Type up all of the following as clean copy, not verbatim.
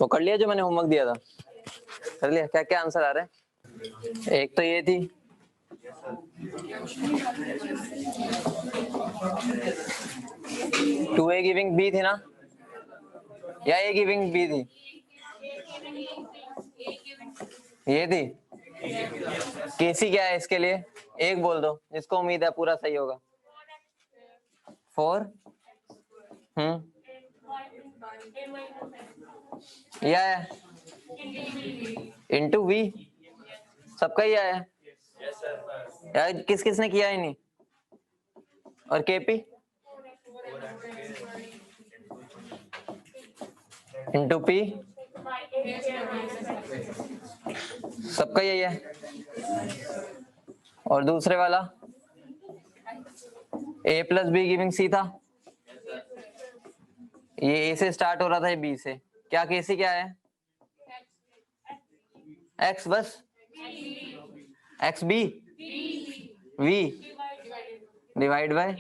वो कर लिया जो मैंने होमवर्क दिया था, कर लिया? क्या क्या आंसर आ रहा है? एक तो ये थी, टू ए गिविंग बी थी ना, या ए गिविंग बी थी? ये थी। केसी क्या है इसके लिए? एक बोल दो जिसको उम्मीद है पूरा सही होगा। 4 या है इंटू वी, सबका ही आया यार, किस किसने किया ही नहीं? और केपी इंटू पी, सबका यही है। और दूसरे वाला ए प्लस बी गिविंग सी था, ये ए से स्टार्ट हो रहा था, ये बी से। क्या केसी क्या है? एक्स, बस x b v divide by,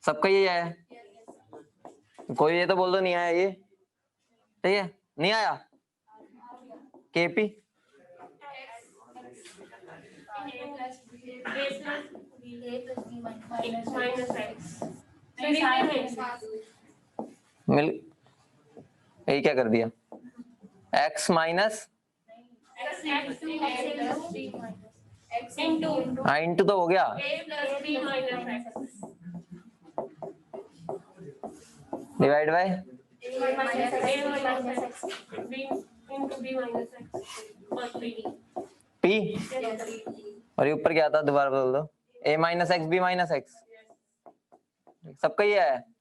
सबका यही आया। कोई ये तो बोल दो नहीं आया ये, ठीक है? नहीं आया केपी, मिल यही क्या कर दिया? x माइनस इंटू तो हो गया, डिवाइड बाय पी, और ये ऊपर क्या था दोबारा बोल दो? a minus x b minus x, सबका ही है।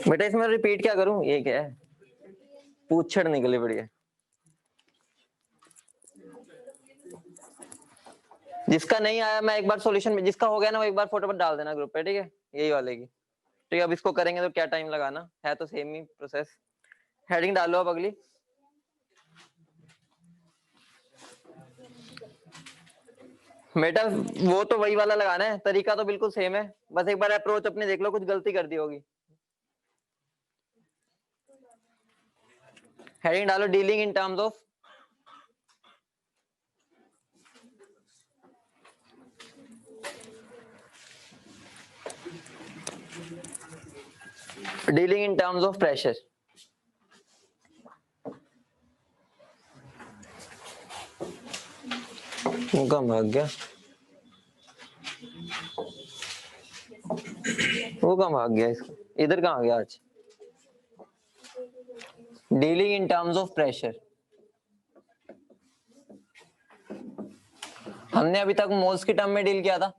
बेटा इसमें रिपीट क्या करूं? ये क्या है? पूछड़ निकली बढ़िया। जिसका नहीं आया मैं एक बार सॉल्यूशन में, जिसका हो गया ना वो एक बार फटाफट डाल देना ग्रुप पे, ठीक है? यही वाले की, ठीक है? अब इसको करेंगे तो क्या टाइम लगाना है, तो सेम ही प्रोसेस। हेडिंग डालो अब अगली। बेटा वो तो वही वाला लगाना है, तरीका तो बिल्कुल सेम है, बस एक बार अप्रोच अपने देख लो, कुछ गलती कर दी होगी। हेडिंग डालो dealing in terms of dealing in terms of pressure. वो कहाँ भाग गया? वो कहाँ भाग गया? इसका इधर कहाँ आ गया आज? Dealing in terms of pressure, हमने अभी तक मोल्स की टर्म में डील किया था,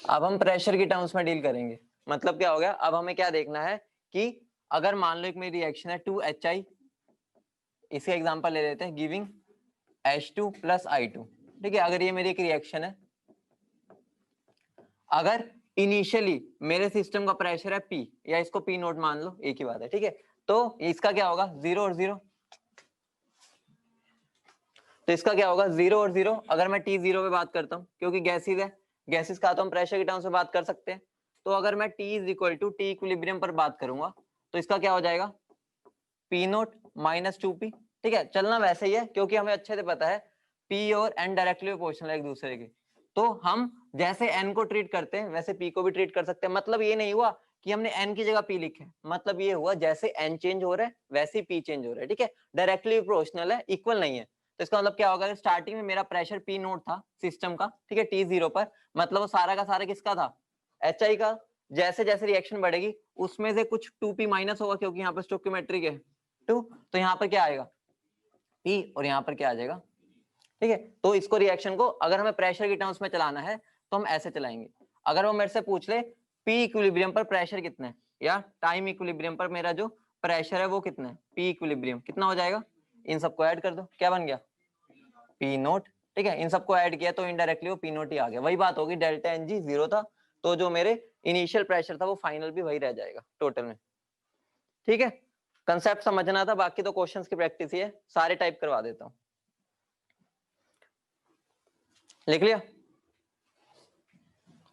अब हम प्रेशर की टर्म्स में डील करेंगे। मतलब क्या हो गया? अब हमें क्या देखना है कि अगर मान लो एक मेरी रिएक्शन है 2HI, इसका एग्जांपल ले लेते हैं, गिविंग H2 प्लस I2, ठीक है? अगर ये मेरी एक रिएक्शन है, अगर इनिशियली मेरे सिस्टम का प्रेशर है P, या इसको P नोट मान लो, एक ही बात है, ठीक है? तो इसका क्या होगा? 0 और 0, तो इसका क्या होगा? 0 और 0। अगर मैं T0 पे बात करता हूं, क्योंकि गैसेस है, गैसेस का तो हम प्रेशर की टर्म्स में बात कर सकते हैं, तो अगर मैं T is equal to T equilibrium पर बात करूंगा तो इसका क्या हो जाएगा? P नोट माइनस 2P, ठीक है? चलना वैसे ही है, क्योंकि हमें अच्छे से पता है P और N डायरेक्टली प्रोपोर्शनल है एक दूसरे के, तो हम जैसे N को ट्रीट करते हैं वैसे P को भी ट्रीट कर सकते हैं। मतलब ये नहीं हुआ कि हमने N की जगह P लिखे, मतलब ये हुआ जैसे N चेंज हो रहा है वैसे ही P चेंज हो रहा है, ठीक है? डायरेक्टली प्रोपोर्शनल है, इक्वल नहीं है। तो इसका मतलब क्या होगा? स्टार्टिंग में मेरा प्रेशर P नोट था सिस्टम का, ठीक है, T0 पर, मतलब वो सारा का सारा किसका था? HI का। जैसे जैसे रिएक्शन बढ़ेगी उसमें से कुछ 2P माइनस होगा, क्योंकि यहाँ पर स्टोइकियोमेट्रिक है 2, तो यहाँ पर क्या आएगा? P, और यहाँ पर क्या आ जाएगा? ठीक है? तो इसको रिएक्शन को अगर हमें प्रेशर की टर्म्स में चलाना है तो हम ऐसे चलाएंगे। अगर वो मेरे से पूछ ले P इक्विलिब्रियम पर प्रेशर कितना है, या टाइम इक्विलिब्रियम पर मेरा जो प्रेशर है वो कितना है, P इक्विलिब्रियम कितना हो जाएगा? इन सबको ऐड कर दो, क्या बन गया? P नोट, ठीक है? इन सबको ऐड किया तो इनडायरेक्टली वो P नोट ही आ गया। वही बात होगी, डेल्टा Ng 0 था, तो जो मेरे इनिशियल प्रेशर था वो फाइनल भी वही रह जाएगा टोटल में, ठीक है? कंसेप्ट समझना था, बाकी तो क्वेश्चंस की प्रैक्टिस ही है, सारे टाइप करवा देता हूँ। लिख लिया।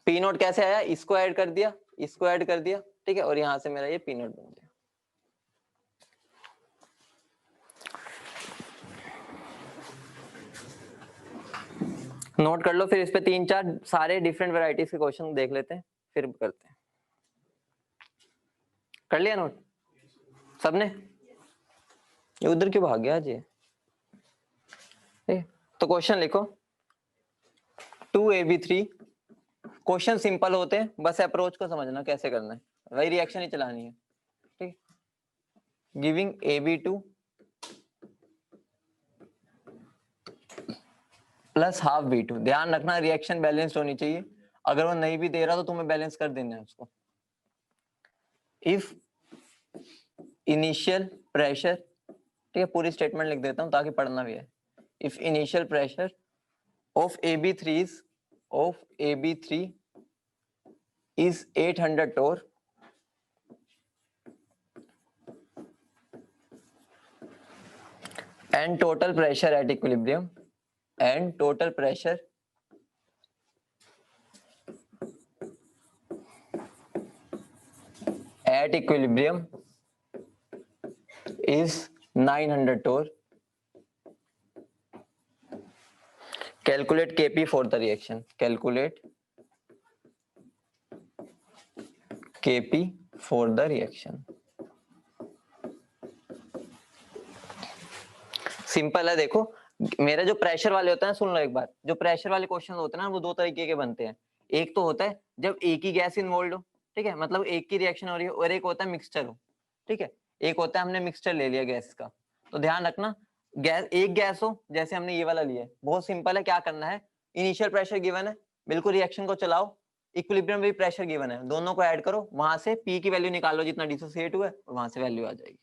पी नोट कैसे आया, इसको ऐड कर दिया, इसको ऐड कर दिया, ठीक है, और यहां से मेरा ये पी नोट बन गया। नोट कर लो, फिर इस पे 3-4 सारे डिफरेंट वैरायटीज के क्वेश्चन देख लेते हैं, फिर करते हैं। कर लिया नोट सबने? ये उधर क्यों भाग गया जी? तो क्वेश्चन लिखो 2AB3। क्वेश्चन सिंपल होते हैं, बस अप्रोच को समझना कैसे करना है, वही रिएक्शन ही चलानी है, ठीक। Giving AB2 plus half B2। ध्यान रखना रिएक्शन बैलेंस्ड होनी चाहिए, अगर वो नहीं भी दे रहा तो तुम्हें बैलेंस कर देना है उसको। इफ इनिशियल प्रेशर, ठीक है, पूरी स्टेटमेंट लिख देता हूं ताकि पढ़ना भी है। If initial pressure of AB3 is 800 torr and total pressure at equilibrium is 900 torr. Calculate Kp for the reaction. Calculate Kp for the reaction. Simple है, देखो मेरे जो प्रेशर वाले होते हैं, सुन लो एक बार, जो प्रेशर वाले क्वेश्चन होते हैं ना वो दो तरीके के बनते हैं। एक तो होता है जब एक ही गैस इन्वॉल्व हो, ठीक है, मतलब एक की रिएक्शन हो रही है, और एक होता है मिक्सचर हो, ठीक है। एक होता है हमने मिक्सचर ले लिया गैस का, तो ध्यान रखना गैस एक गैस हो, जैसे हमने ये वाला लिया है, बहुत सिंपल है, क्या करना है, इनिशियल प्रेशर गिवन है, बिल्कुल रिएक्शन को चलाओ, इक्विलिब्रियम भी प्रेशर गिवन है, दोनों को ऐड करो, वहां से पी की वैल्यू निकालो जितना डिसोसिएट हुआ है, और वहां से वैल्यू आ जाएगी।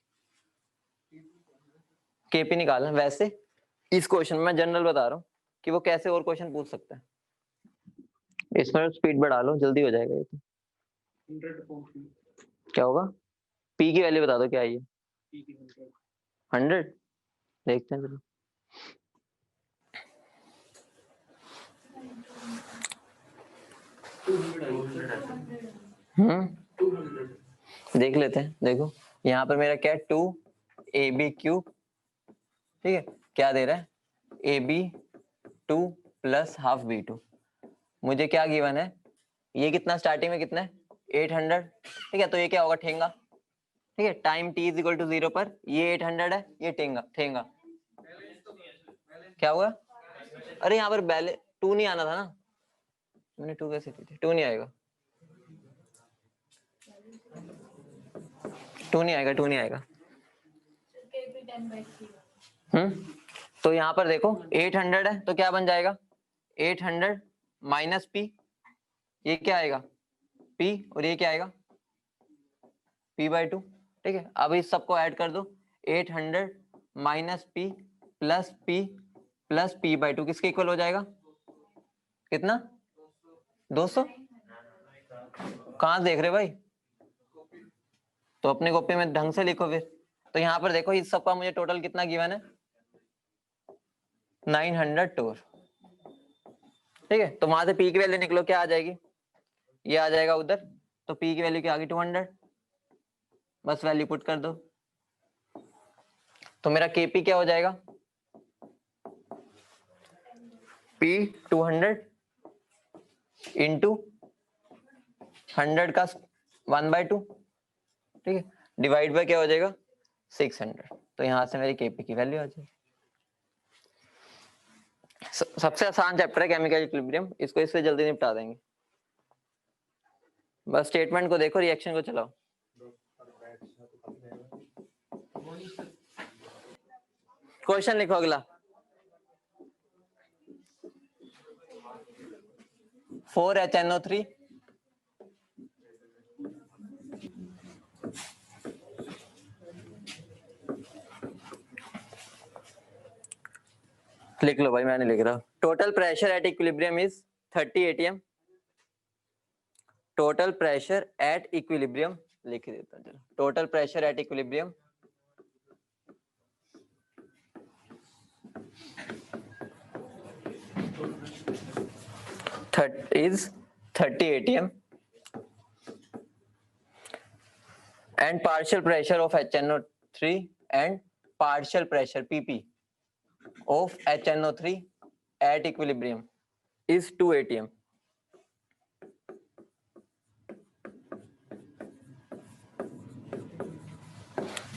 केपी निकालना। वैसे इस क्वेश्चन में मैं जनरल बता रहा हूँ कि वो कैसे और क्वेश्चन पूछ सकता है। इसमें स्पीड बढ़ा लो, जल्दी हो जाएगा ये तो। 100 क्या होगा? पी की वैल्यू बता दो क्या है ये? 100 देखते हैं चलो। देख लेते हैं। देखो यहाँ पर मेरा क्या है, 2AB3, ठीक है, क्या दे रहा है, AB2 प्लस हाफ B2। मुझे क्या गिवन है, ये कितना स्टार्टिंग में कितना है, 800, ठीक है, तो ये क्या होगा, ठेंगा, ठीक है, time t is equal to 0 पर ये 800 है, ये ठेंगा ठेंगा। क्या हुआ? अरे यहाँ पर बैलेंस 2 नहीं आना था ना, मैंने 2 कैसे थी, 2 नहीं आएगा, 2 नहीं आएगा, 2 नहीं आएगा। तो यहाँ पर देखो 800 है, तो क्या बन जाएगा, 800 माइनस पी, ये क्या आएगा, पी, और ये क्या आएगा, p/2, ठीक है। अब इस सबको ऐड कर दो, 800 माइनस पी प्लस p/2 किसके इक्वल हो जाएगा, कितना, 200। कहाँ देख रहे भाई, तो अपने कॉपी में ढंग से लिखो फिर। तो यहाँ पर देखो इस सबका मुझे टोटल कितना गिवन है, 900 टोर, ठीक है। तो वहां से पी की वैल्यू निकलो, क्या आ जाएगी, ये आ जाएगा उधर, तो पी की वैल्यू क्या आ गई, 200, बस वैल्यू पुट कर दो, तो मेरा केपी क्या हो जाएगा, पी 200 इंटू 100 का 1/2, ठीक है, डिवाइड बाय क्या हो जाएगा, 600। तो यहां से मेरी केपी की वैल्यू आ जाएगी। सबसे आसान चैप्टर है केमिकल इक्विलिब्रियम, इसको इससे जल्दी निपटा देंगे। बस स्टेटमेंट को देखो, रिएक्शन को चलाओ। क्वेश्चन लिखो अगला, 4HNO3 लिख लो भाई, मैंने लिख रहा। Total pressure at equilibrium is 30 atm। Total pressure at equilibrium लिख देता हूं, total pressure at equilibrium is 30 atm and partial pressure of HNO3 and partial pressure PP of HNO3 at equilibrium is 2 atm.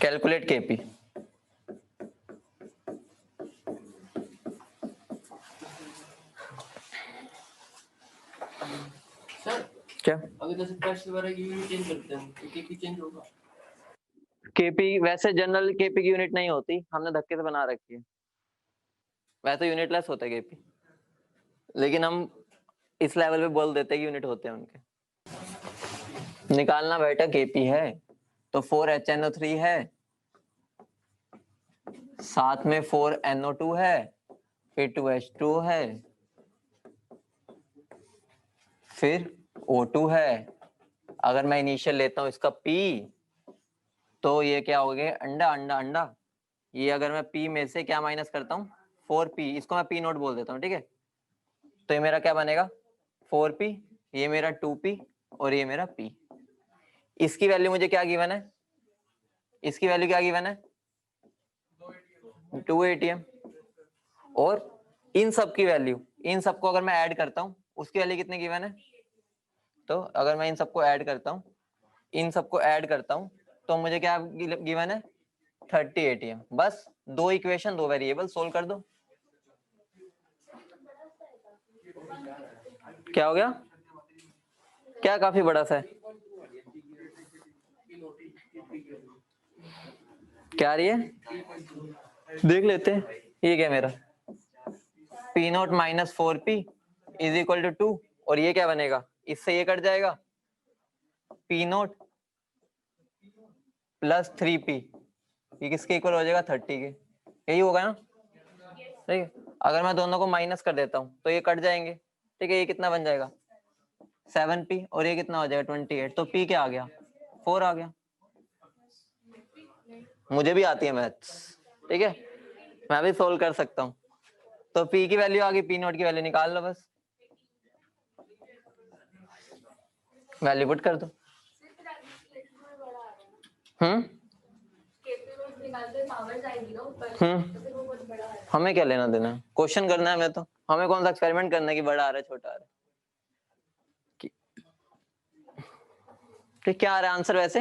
Calculate Kp. क्या अगर जैसे pressure वाला unit change करते हैं तो केपी चेंज होगा? केपी वैसे जनरल केपी की यूनिट नहीं होती, हमने धक्के से बना रखी है, वैसे यूनिटलेस होता है केपी, लेकिन हम इस लेवल पे बोल देते हैं कि यूनिट होते हैं उनके। निकालना बेटा केपी है तो 4HNO3 है, साथ में 4NO2 है, फिर 2H2 है, फिर O2 है। अगर मैं इनिशियल लेता हूं इसका P तो ये क्या हो गया, अंडा अंडा अंडा। ये अगर मैं P में से क्या माइनस करता हूँ 4P, इसको मैं P नोट बोल देता हूँ, ठीक है। तो ये मेरा क्या बनेगा 4P, ये मेरा 2P और ये मेरा P। इसकी वैल्यू मुझे क्या गिवन है, इसकी वैल्यू क्या गिवन है 2 atm। और इन सब की वैल्यू, इन सबको अगर मैं ऐड करता हूँ उसकी वैल्यू कितने गिवन है, तो अगर मैं इन सबको ऐड करता हूँ, इन सबको ऐड करता हूँ तो मुझे क्या गिवन है 30 atm। बस दो इक्वेशन दो वेरिएबल सोल्व कर दो। क्या हो गया, क्या काफी बड़ा सा है, क्या रही है देख लेते हैं। ये क्या मेरा P naught minus 4P is equal to 2, और ये क्या बनेगा, इससे ये कट जाएगा P नोट प्लस 3P, ये किसके इक्वल हो जाएगा 30 के, यही होगा ना, ठीक है। अगर मैं दोनों को माइनस कर देता हूँ तो ये कट जाएंगे, ठीक है। ये कितना बन जाएगा 7P और ये कितना हो जाएगा 28, तो P क्या आ गया 4 आ गया। मुझे भी आती है मैथ्स, ठीक है, मैं भी सोल्व कर सकता हूँ। तो P की वैल्यू आ गई, P नोट की वैल्यू निकाल लो, बस वैल्यू पुट कर दो। हमें क्या लेना देना, क्वेश्चन करना है हमें, तो हमें कौन सा एक्सपेरिमेंट करना है कि बड़ा आ रहा है छोटा आ रहा है, कि क्या आ रहा है आंसर वैसे,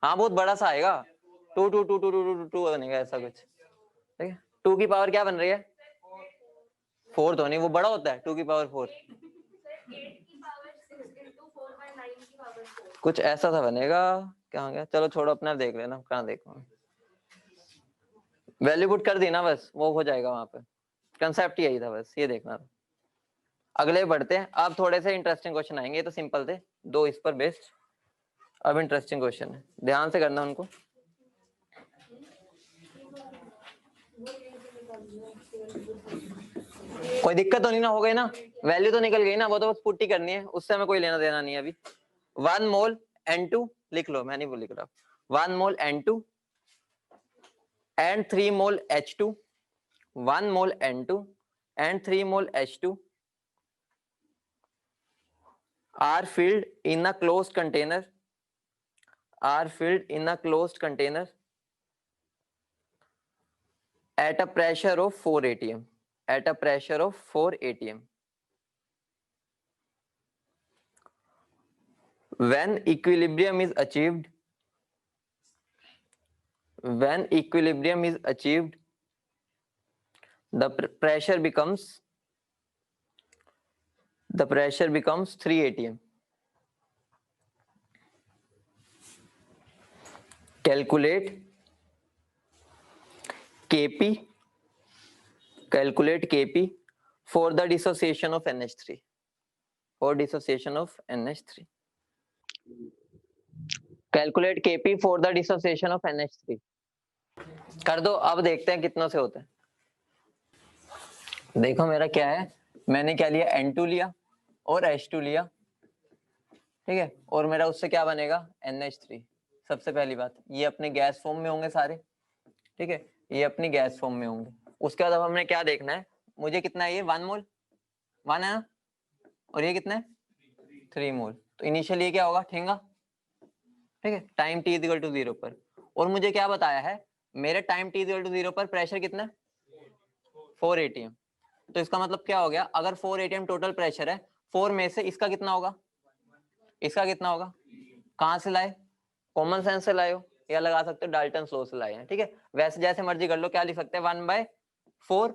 हाँ बहुत बड़ा सा आएगा, 2 2 2 2 2 2 2 बनेगा ऐसा कुछ, ठीक है। 2 की पावर क्या बन रही है 4 तो नहीं, वो बड़ा होता है 2 की पावर 4, कुछ ऐसा सा बनेगा। कहाँ गया, चलो छोड़ो अपना देख लेना, कहाँ देखो, वैल्यू पुट कर दी ना, बस वो हो जाएगा वहां पे, कंसेप्ट यही था, बस ये देखना था। अगले बढ़ते हैं, अब थोड़े से इंटरेस्टिंग क्वेश्चन आएंगे, तो सिंपल थे दो इस पर बेस्ड, अब इंटरेस्टिंग क्वेश्चन है, ध्यान से करना उनको। कोई दिक्कत तो नहीं ना हो गई ना, वैल्यू तो निकल गई ना, वो तो बस पुट्टी करनी है, उससे हमें कोई लेना देना नहीं है अभी। 1 मोल N2 लिख लो, मैं नहीं बोल लिख रहा, 1 मोल N2 and 3 mole H2, 1 mole N2 and 3 mole H2 are filled in a closed container, are filled in a closed container at a pressure of 4 atm, at a pressure of 4 atm. When equilibrium is achieved, when equilibrium is achieved, the pressure becomes 3 atm. Calculate Kp, calculate Kp for the dissociation of NH3, for dissociation of NH3. Calculate Kp for the dissociation of NH3. कर दो, अब देखते हैं कितनों से होता है। देखो मेरा क्या है, मैंने क्या लिया N2 लिया और H2 लिया, ठीक है, और मेरा उससे क्या बनेगा NH3। सबसे पहली बात, ये अपने गैस फॉर्म में होंगे सारे, ठीक है, ये अपनी गैस फॉर्म में होंगे। उसके बाद अब हमने क्या देखना है, मुझे कितना है ये 1 मोल 1 है ना, और ये कितने 3 मोल। तो इनिशियल ये क्या होगा ठेंगा, ठीक है, टाइम t इक्वल टू 0 पर। और मुझे क्या बताया है, मेरे टाइम t इक्वल टू 0 पर प्रेशर कितना 4 atm। तो इसका मतलब क्या हो गया, अगर 4 atm टोटल प्रेशर है, 4 में से इसका कितना होगा, इसका कितना होगा, कहां से लाए, कॉमन सेंस से लाए हो या लगा सकते हो डाल्टन लॉ से लाए हैं, ठीक है। वैसे जैसे मर्जी कर लो, क्या लिख सकते हैं 1/4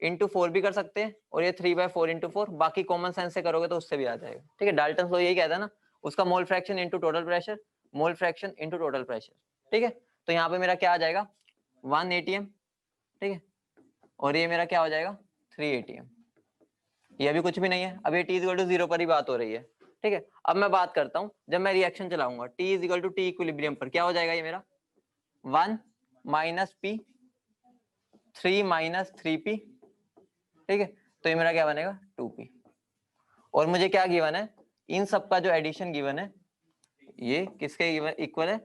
इंटू 4 भी कर सकते हैं, और ये 3/4 इंटू 4, बाकी कॉमन सेंस से करोगे तो उससे भी आ जाएगा, ठीक है। डाल्टन लॉ यही कहता है ना, उसका mole fraction into total pressure, mole fraction into total pressure, ठीक है। तो यहाँ पे मेरा क्या आ जाएगा 1 atm, ठीक है, और ये मेरा क्या हो जाएगा 3 atm। ये अभी कुछ भी नहीं है, अभी t इक्वल टू 0 पर ही बात हो रही है, ठीक है। अब मैं बात करता हूं, जब मैं रिएक्शन चलाऊंगा t equal to t equilibrium पर, क्या हो जाएगा ये मेरा 1 माइनस p 3 माइनस 3p, ठीक है। तो ये मेरा क्या बनेगा 2p। और मुझे क्या गिवन है, इन सब का जो एडिशन गिवन है ये किसके इक्वल है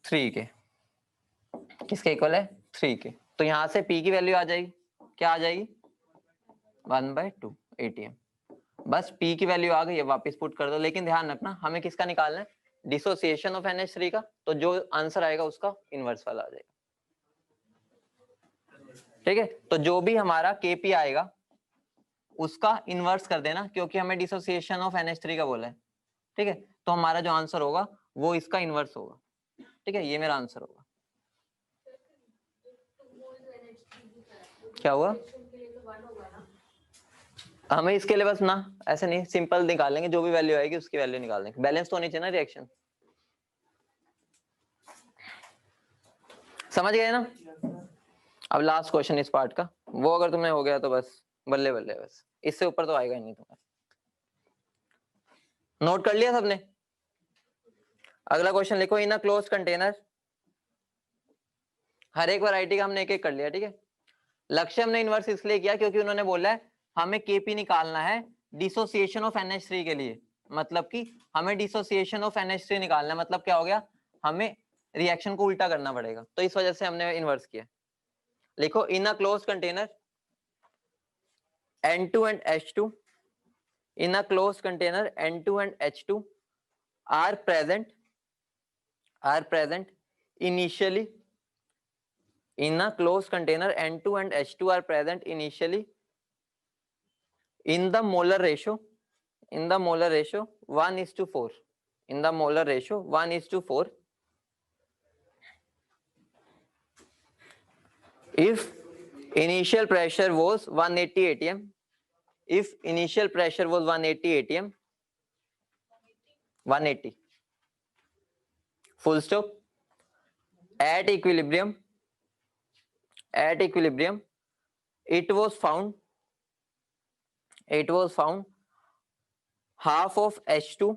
3 के, किसके इक्वल है 3 के। तो यहां से p की वैल्यू आ जाएगी, क्या आ जाएगी 1/2 atm। बस p की वैल्यू आ गई है, वापस पुट कर दो। लेकिन ध्यान रखना हमें किसका निकालना है, डिसोसिएशन ऑफ NH3 का। तो जो आंसर आएगा उसका इनवर्स वाला आ जाएगा, ठीक है। तो जो भी हमारा Kp आएगा उसका इनवर्स कर देना, क्योंकि हमें डिसोसिएशन ऑफ NH3 का बोला है, ठीक है। तो हमारा जो आंसर होगा वो इसका इनवर्स होगा, ठीक है। ये मेरा आंसर होगा। क्या हुआ, हमें इसके लिए बस ना ऐसे नहीं, सिंपल निकालेंगे, जो भी वैल्यू आएगी उसकी वैल्यू निकाल देंगे। बैलेंस तो होनी चाहिए ना रिएक्शन, समझ गए ना। अब लास्ट क्वेश्चन इस पार्ट का, वो अगर तुम्हें हो गया तो बस बल्ले बल्ले, बस इससे ऊपर तो आएगा ही नहीं तुम्हारा। नोट कर लिया सबने। अगला क्वेश्चन लिखो, इन अ क्लोज्ड कंटेनर, हर एक वैरायटी का हमने एक एक कर लिया, ठीक है। लक्ष्य हमने इनवर्स इसलिए किया क्योंकि उन्होंने बोला है हमें Kp निकालना है डिसोसिएशन ऑफ NH3 के लिए, मतलब कि हमें डिसोसिएशन ऑफ NH3 निकालना है, मतलब क्या हो गया, हमें रिएक्शन को उल्टा करना पड़ेगा, तो इस वजह से हमने इनवर्स किया। लिखो, in a closed container N2 and H2, in a closed container N2 and H2 are present initially, in a closed container N2 and H2 are present initially in the molar ratio 1:4, in the molar ratio 1:4, if initial pressure was 180 atm, if initial pressure was 180 atm, 180 full stop, at equilibrium it was found half of H2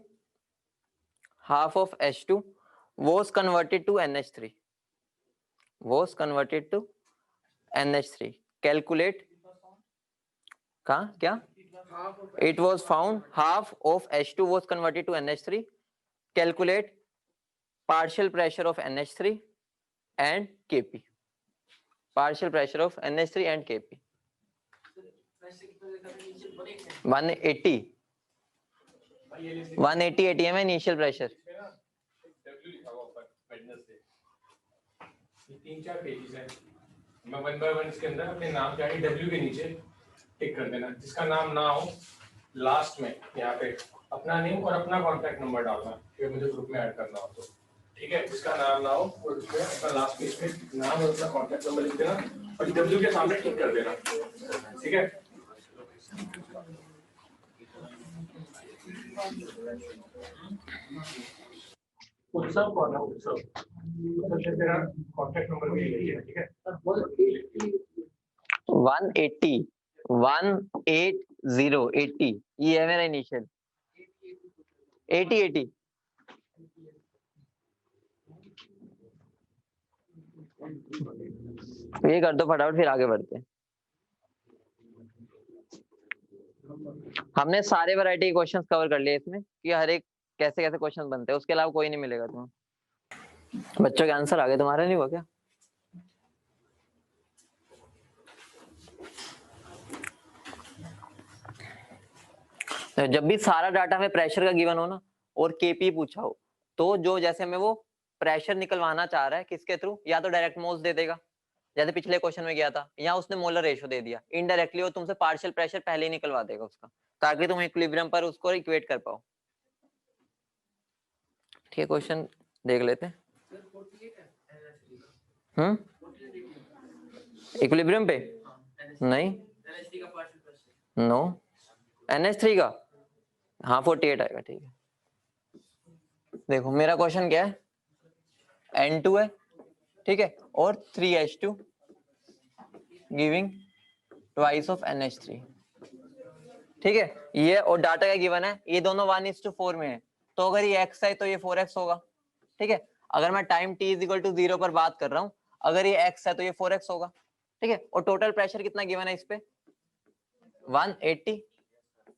was converted to NH3, calculate कहाँ क्या, it was found half of H2 was converted to NH3, calculate partial pressure of NH3 and Kp, partial pressure of NH3 and Kp 180 atm है initial pressure. तीन चार pages है, मैं one by one इसके अंदर अपने नाम के आगे W के नीचे टिक कर देना, जिसका नाम ना हो लास्ट में यहाँ पे अपना नेम और अपना कॉन्टैक्ट नंबर डालना, फिर मुझे ग्रुप में ऐड करना हो तो, ठीक है। जिसका नाम ना हो और उसमें अपना लास्ट में इसमें नाम और अपना कॉन्टैक्ट नंबर लिख देना और W के सामने टिक कर देना, ठीक है। उत्सव कौन है, उत्सव तेरा कॉन्टैक्ट नंबर भी लिखिए, ठीक है। 180 ये है मेरा इनिशियल 80 ये कर दो फटाफट, फिर आगे बढ़ते हैं। हमने सारे वैरायटी के क्वेश्चंस कवर कर लिए इसमें कि हर एक कैसे कैसे क्वेश्चन बनते हैं, उसके अलावा कोई नहीं मिलेगा तुम्हें। बच्चों के आंसर आगे, तुम्हारा नहीं हुआ क्या? तो जब भी सारा डाटा में प्रेशर का गिवन हो ना और केपी पूछा हो, तो जो जैसे हमें वो प्रेशर निकलवाना चाह रहा है किसके थ्रू, या तो डायरेक्ट मोल्स दे देगा जैसे पिछले क्वेश्चन में गया था, या उसने मोलर रेशियो दे दिया, इनडायरेक्टली वो तुमसे पार्शियल प्रेशर पहले ही निकलवा देगा उसका, ताकि तुम इक्विलिब्रियम पर उसको इक्वेट कर पाओ। ठीक है, क्वेश्चन देख लेते हैं। इक्विलिब्रियम पे नहीं, नो NH3 का हाँ 48 आएगा। ठीक है, देखो मेरा क्वेश्चन क्या है, N2 है, ठीक है, और 3H2 giving twice of NH3। ठीक है, ये और डाटा क्या गिवन है, ये दोनों 1:4 में है, तो अगर ये x है तो ये 4x होगा। ठीक है, अगर मैं time t is equal to 0 पर बात कर रहा हूँ, अगर ये x है तो ये 4x होगा। ठीक है, और टोटल प्रेशर कितना गिवन है इस पे 180,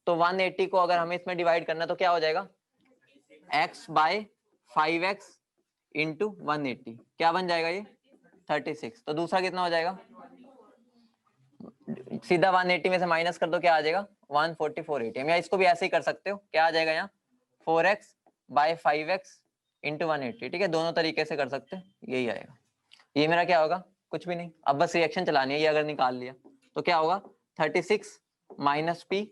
तो 180 को अगर हमें इसमें डिवाइड करना तो क्या हो जाएगा x बाय 5x इंटू 180, क्या बन जाएगा ये 36। तो दूसरा कितना हो जाएगा, सीधा 180 में से माइनस कर दो, क्या आ जाएगा 144 ATM, या इसको भी ऐसे ही कर सकते हो, क्या आ जाएगा यहाँ 4x बाय 5x इंटू 180। ठीक है, दोनों तरीके से कर सकते हैं, यही आएगा। ये मेरा क्या होगा, कुछ भी नहीं, अब बस रिएक्शन चलानी है। ये अगर निकाल लिया तो क्या होगा 36 माइनस p,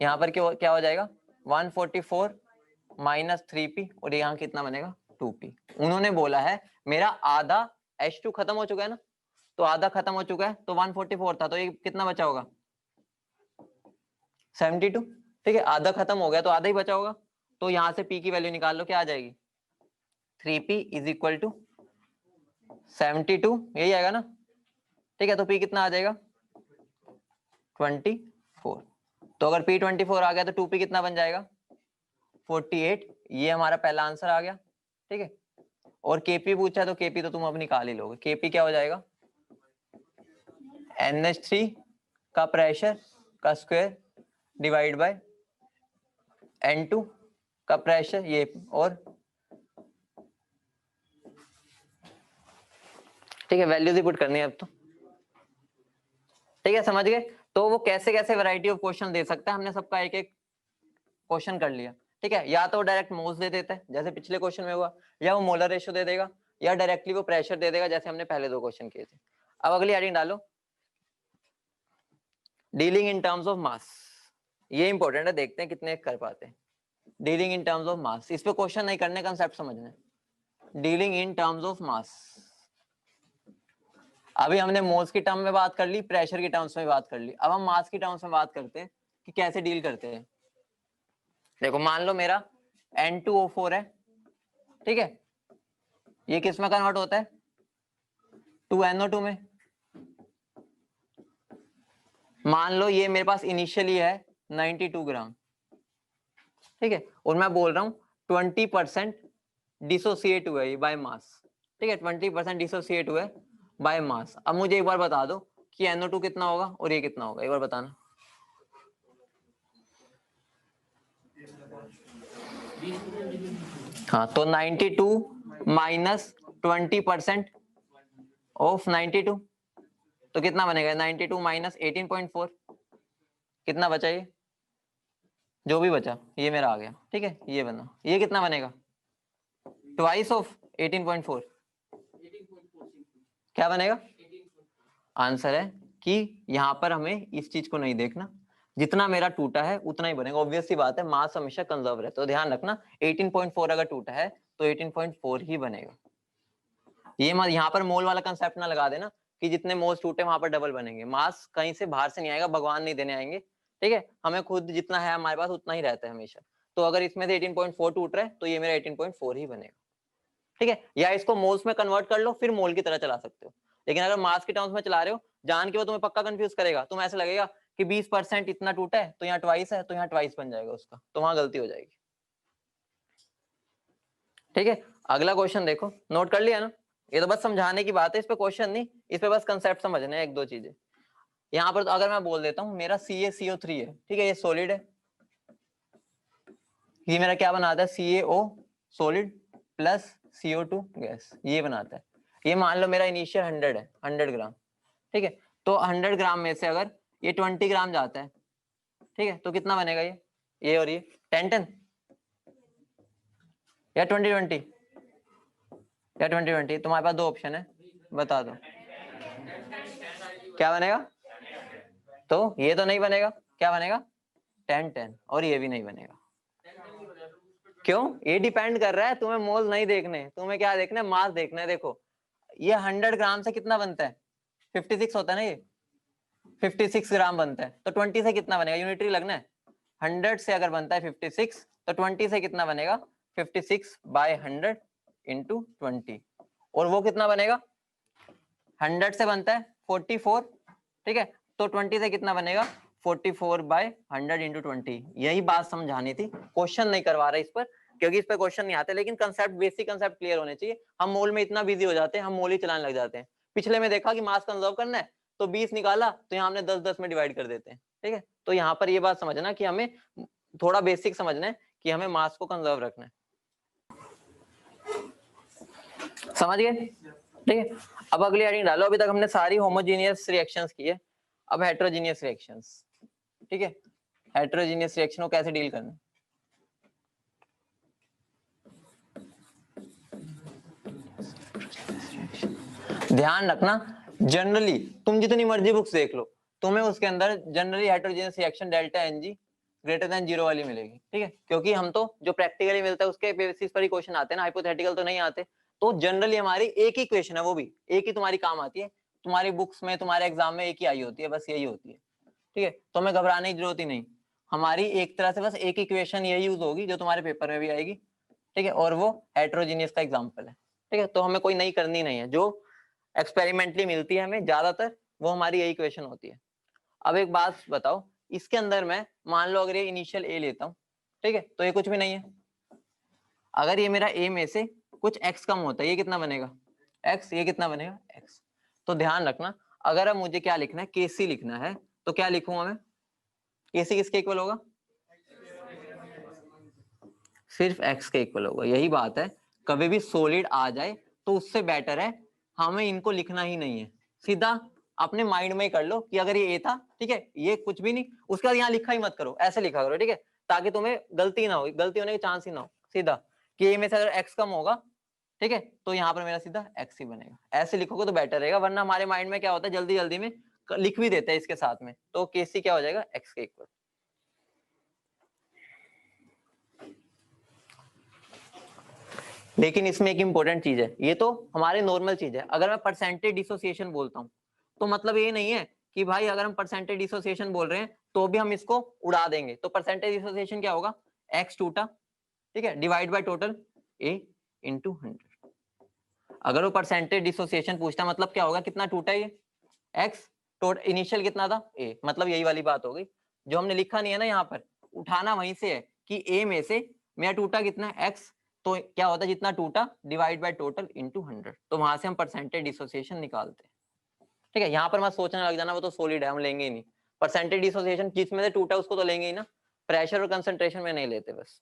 यहाँ पर क्या हो जाएगा 144 माइनस 3p, और यहाँ कितना बनेगा 2p। उन्होंने बोला है मेरा आधा H2 खत्म हो चुका है ना, तो आधा खत्म हो चुका है, तो 144 था, तो ये कितना बचा होगा 72। ठीक है, आधा खत्म हो गया तो आधा ही बचा होगा, तो यहाँ से p की वैल्यू निकाल लो, क्या आ जाएगी 3p इज इक्वल टू 72, यही आएगा ना। ठीक है, तो p कितना आ जाएगा 24, तो अगर p 24 आ गया तो 2p कितना बन जाएगा 48, ये हमारा पहला आंसर आ गया। ठीक है, और kp पूछा है तो kp तो तुम अब निकाल ही लोगे, kp क्या हो जाएगा NH3 का प्रेशर का स्क्वायर डिवाइड बाय N2 का प्रेशर, ये और ठीक है, वैल्यूज ही पुट करनी है अब तो। ठीक है, समझ गए। तो वो कैसे कैसे वैरायटी ऑफ क्वेश्चन दे सकता है, हमने सबका एक एक क्वेश्चन कर लिया। ठीक है, या तो डायरेक्ट मोल्स दे देता है जैसे पिछले क्वेश्चन में हुआ, या वो मोलर रेशियो दे देगा, या डायरेक्टली वो प्रेशर दे देगा जैसे हमने पहले 2 क्वेश्चन किए थे। अब अगली हेडिंग डालो, dealing in terms of mass. ये इंपॉर्टेंट है, देखते हैं कितने कर पाते हैं। Dealing in terms of mass, इस पे क्वेश्चन नहीं करने, कंसेप्ट समझना है। Dealing in terms of mass, अभी हमने मोल्स की टर्म में बात कर ली, प्रेशर की टर्म्स में बात कर ली, अब हम मास की टर्म्स में बात करते हैं कि कैसे डील करते हैं। देखो मान लो मेरा N2O4 है, ठीक है, ये किस में कन्वर्ट होता है 2NO2 में। मान लो ये मेरे पास इनिशियली है 92 ग्राम, ठीक है, और मैं बोल रहा हूँ 20% डिसोसिएट हुआ है बाय मास। ठीक है, 20% डिसोसिएट हुआ है बाय मास। अब मुझे एक बार बता दो कि NO2 कितना होगा और ये कितना होगा, एक बार बताना। हाँ, तो 92 माइनस 20% ऑफ 92, तो कितना बनेगा 92 माइनस 18.4, कितना बचा ये, जो भी बचा ये मेरा आ गया। ठीक है, ये बना, ये कितना बनेगा ट्वाइस ऑफ 18.4, क्या बनेगा। आंसर है कि यहाँ पर हमें इस चीज को नहीं देखना, जितना मेरा टूटा है उतना ही बनेगा। ऑब्वियस सी बात है, मास हमेशा कंजर्व रहता है, तो ध्यान रखना 18.4 अगर टूटा है तो 18.4 ही बनेगा। ये मत यहाँ पर मोल वाला कंसेप्ट ना लगा देना कि जितने मोल्स टूटे वहां पर डबल बनेंगे। मास कहीं से बाहर से नहीं आएगा, भगवान नहीं देने आएंगे। ठीक है, हमें खुद जितना है हमारे पास उतना ही रहता है हमेशा। तो अगर इसमें से 18.4 टूट रहा है तो ये मेरा 18.4 ही बनेगा। ठीक है, या इसको मोल्स में कन्वर्ट कर लो, फिर मोल की तरह चला सकते हो। लेकिन अगर मास के टर्म्स में चला रहे हो, जान के वो तुम्हें पक्का कंफ्यूज करेगा, तुम ऐसे लगेगा कि 20% इतना टूटा है तो यहाँ ट्वाइस है, तो यहाँ ट्वाइस बन जाएगा उसका, तो वहां गलती हो जाएगी। ठीक है, अगला क्वेश्चन देखो, नोट कर लिया ना, ये तो बस समझाने की बात है, इस पे क्वेश्चन नहीं, इस पे बस कंसेप्ट समझने हैं, 1-2 चीजें। यहाँ पर तो अगर मैं बोल देता हूँ मेरा CaCO3 है, ठीक है, ये सॉलिड है, ये मेरा क्या बनाता है CaO solid plus CO2 gas, ये बनाता है। ये मान लो मेरा इनिशियल 100 है, 100 ग्राम। ठीक है, तो 100 ग्राम में से अगर ये 20 ग्राम जाता है, ठीक है, तो कितना बनेगा ये ये और ये 10-10 या 20-20 या 20-20, तुम्हारे पास दो ऑप्शन है, बता दो क्या बनेगा। तो ये तो नहीं बनेगा, क्या बनेगा 10-10, और ये भी नहीं बनेगा। क्यों? ये डिपेंड कर रहा है, तुम्हें मोल नहीं देखने, तुम्हें क्या देखना है, मास देखना है। देखो ये 100 ग्राम से कितना बनता है, 56 होता है ना, ये 56 ग्राम बनता है, तो 20 से कितना बनेगा, यूनिटरी लगना है। 100 से अगर बनता है 56, तो 20 से कितना बनेगा, 56/100 इंटू 20, और वो कितना बनेगा, 100 से बनता है 44, ठीक है, तो 20 से कितना बनेगा, 44/100 इंटू 20। यही बात समझानी थी, क्वेश्चन नहीं करवा रहा इस पर, क्योंकि इस पर क्वेश्चन नहीं आते, लेकिन कंसेप्ट, बेसिक कंसेप्ट क्लियर होने चाहिए। हम मोल में इतना बिजी हो जाते हैं, हम मोल ही चलाने लग जाते हैं। पिछले में देखा कि मास कंजर्व करना है, तो 20 निकाला, तो यहाँ हमने 10-10 में डिवाइड कर देते हैं, ठीक है। तो यहाँ पर ये बात समझना कि हमें थोड़ा बेसिक समझना है कि हमें मास को कंजर्व रखना है, समझ गए, ठीक है। अब अगली हेडिंग डालो। अभी तक हमने सारी होमोजेनियस रिएक्शंस की है, अब हेटेरोजेनियस रिएक्शंस, ठीक है। हेटेरोजेनियस रिएक्शन को कैसे डील करना है, ध्यान रखना। जनरली तुम जितनी मर्जी बुक्स देख लो, तुम्हें उसके अंदर generally heterogeneous reaction delta n g greater than 0 वाली मिलेगी, ठीक है। क्योंकि हम तो जो प्रैक्टिकली मिलता है उसके बेसिस पर ही क्वेश्चन आते हैं ना, हाइपोथेटिकल तो नहीं आते। तो जनरली हमारी एक ही क्वेश्चन है, वो भी एक ही तुम्हारी काम आती है, तुम्हारी बुक्स में, तुम्हारे एग्जाम में एक ही आई होती है, बस यही होती है, ठीक है। तो हमें घबराने की जरूरत ही नहीं, हमारी एक तरह से बस एक ही इक्वेशन यही यूज होगी जो तुम्हारे पेपर में भी आएगी, ठीक है, और वो हेटेरोजेनियस का एग्जांपल है, ठीक है। तो हमें कोई नई करनी नहीं है, जो एक्सपेरिमेंटली मिलती है हमें ज्यादातर, वो हमारी यही इक्वेशन होती है। अब एक बात बताओ, इसके अंदर मैं मान लो अगर ये इनिशियल ए लेता हूँ, ठीक है, तो ये कुछ भी नहीं है। अगर ये मेरा ए में से कुछ एक्स कम होता है, ये कितना बनेगा एक्स, ये कितना बनेगा एक्स। तो ध्यान रखना, अगर अब मुझे क्या लिखना है, केसी लिखना है, तो क्या लिखूंगा मैं, केसी किसके इक्वल होगा, सिर्फ एक्स के इक्वल होगा। यही बात है, कभी भी सॉलिड आ जाए तो उससे बेटर है हमें इनको लिखना ही नहीं है, सीधा अपने माइंड में ही कर लो कि अगर ये ए था, ठीक है, ये कुछ भी नहीं, उसके बाद यहाँ लिखा ही मत करो, ऐसे लिखा करो, ठीक है, ताकि तुम्हें गलती ना हो, गलती होने के चांस ही ना हो। सीधा कि ए में से अगर एक्स कम होगा, ठीक है, तो यहाँ पर मेरा सीधा एक्स ही बनेगा, ऐसे लिखोगे तो बेटर रहेगा। वरना हमारे माइंड में क्या होता है, जल्दी जल्दी में लिख भी देते हैं इसके साथ में, तो केसी क्या हो जाएगा, एक्स के इक्वल। लेकिन इसमें एक इंपॉर्टेंट चीज है, ये तो हमारे नॉर्मल चीज है, अगर मैं परसेंटेज डिसोसिएशन बोलता हूँ, तो मतलब ये नहीं है कि भाई अगर हम परसेंटेज डिसोसिएशन बोल रहे हैं तो भी हम इसको उड़ा देंगे। तो परसेंटेज डिसोसिएशन क्या होगा, एक्स टूटा, ठीक है, divide by total A into 100। अगर वो परसेंटेज डिसोसिएशन पूछता, मतलब क्या होगा, कितना टूटा ये एक्स, टोटल इनिशियल कितना था ए, मतलब यही वाली बात हो गई। जो हमने लिखा नहीं है ना यहाँ पर, उठाना वहीं से है कि ए में से मेरा टूटा कितना एक्स, तो क्या होता है, जितना टूटा डिवाइड बाय टोटल इनटू 100, तो वहां से हम परसेंटेज डिसोसिएशन निकालते हैं, ठीक है। यहाँ पर मत सोचने लग जाना वो तो सॉलिड है, हम लेंगे ही नहीं। परसेंटेज डिसोसिएशन जिसमें से टूटा उसको तो लेंगे ही ना, प्रेशर और कंसंट्रेशन में नहीं लेते बस।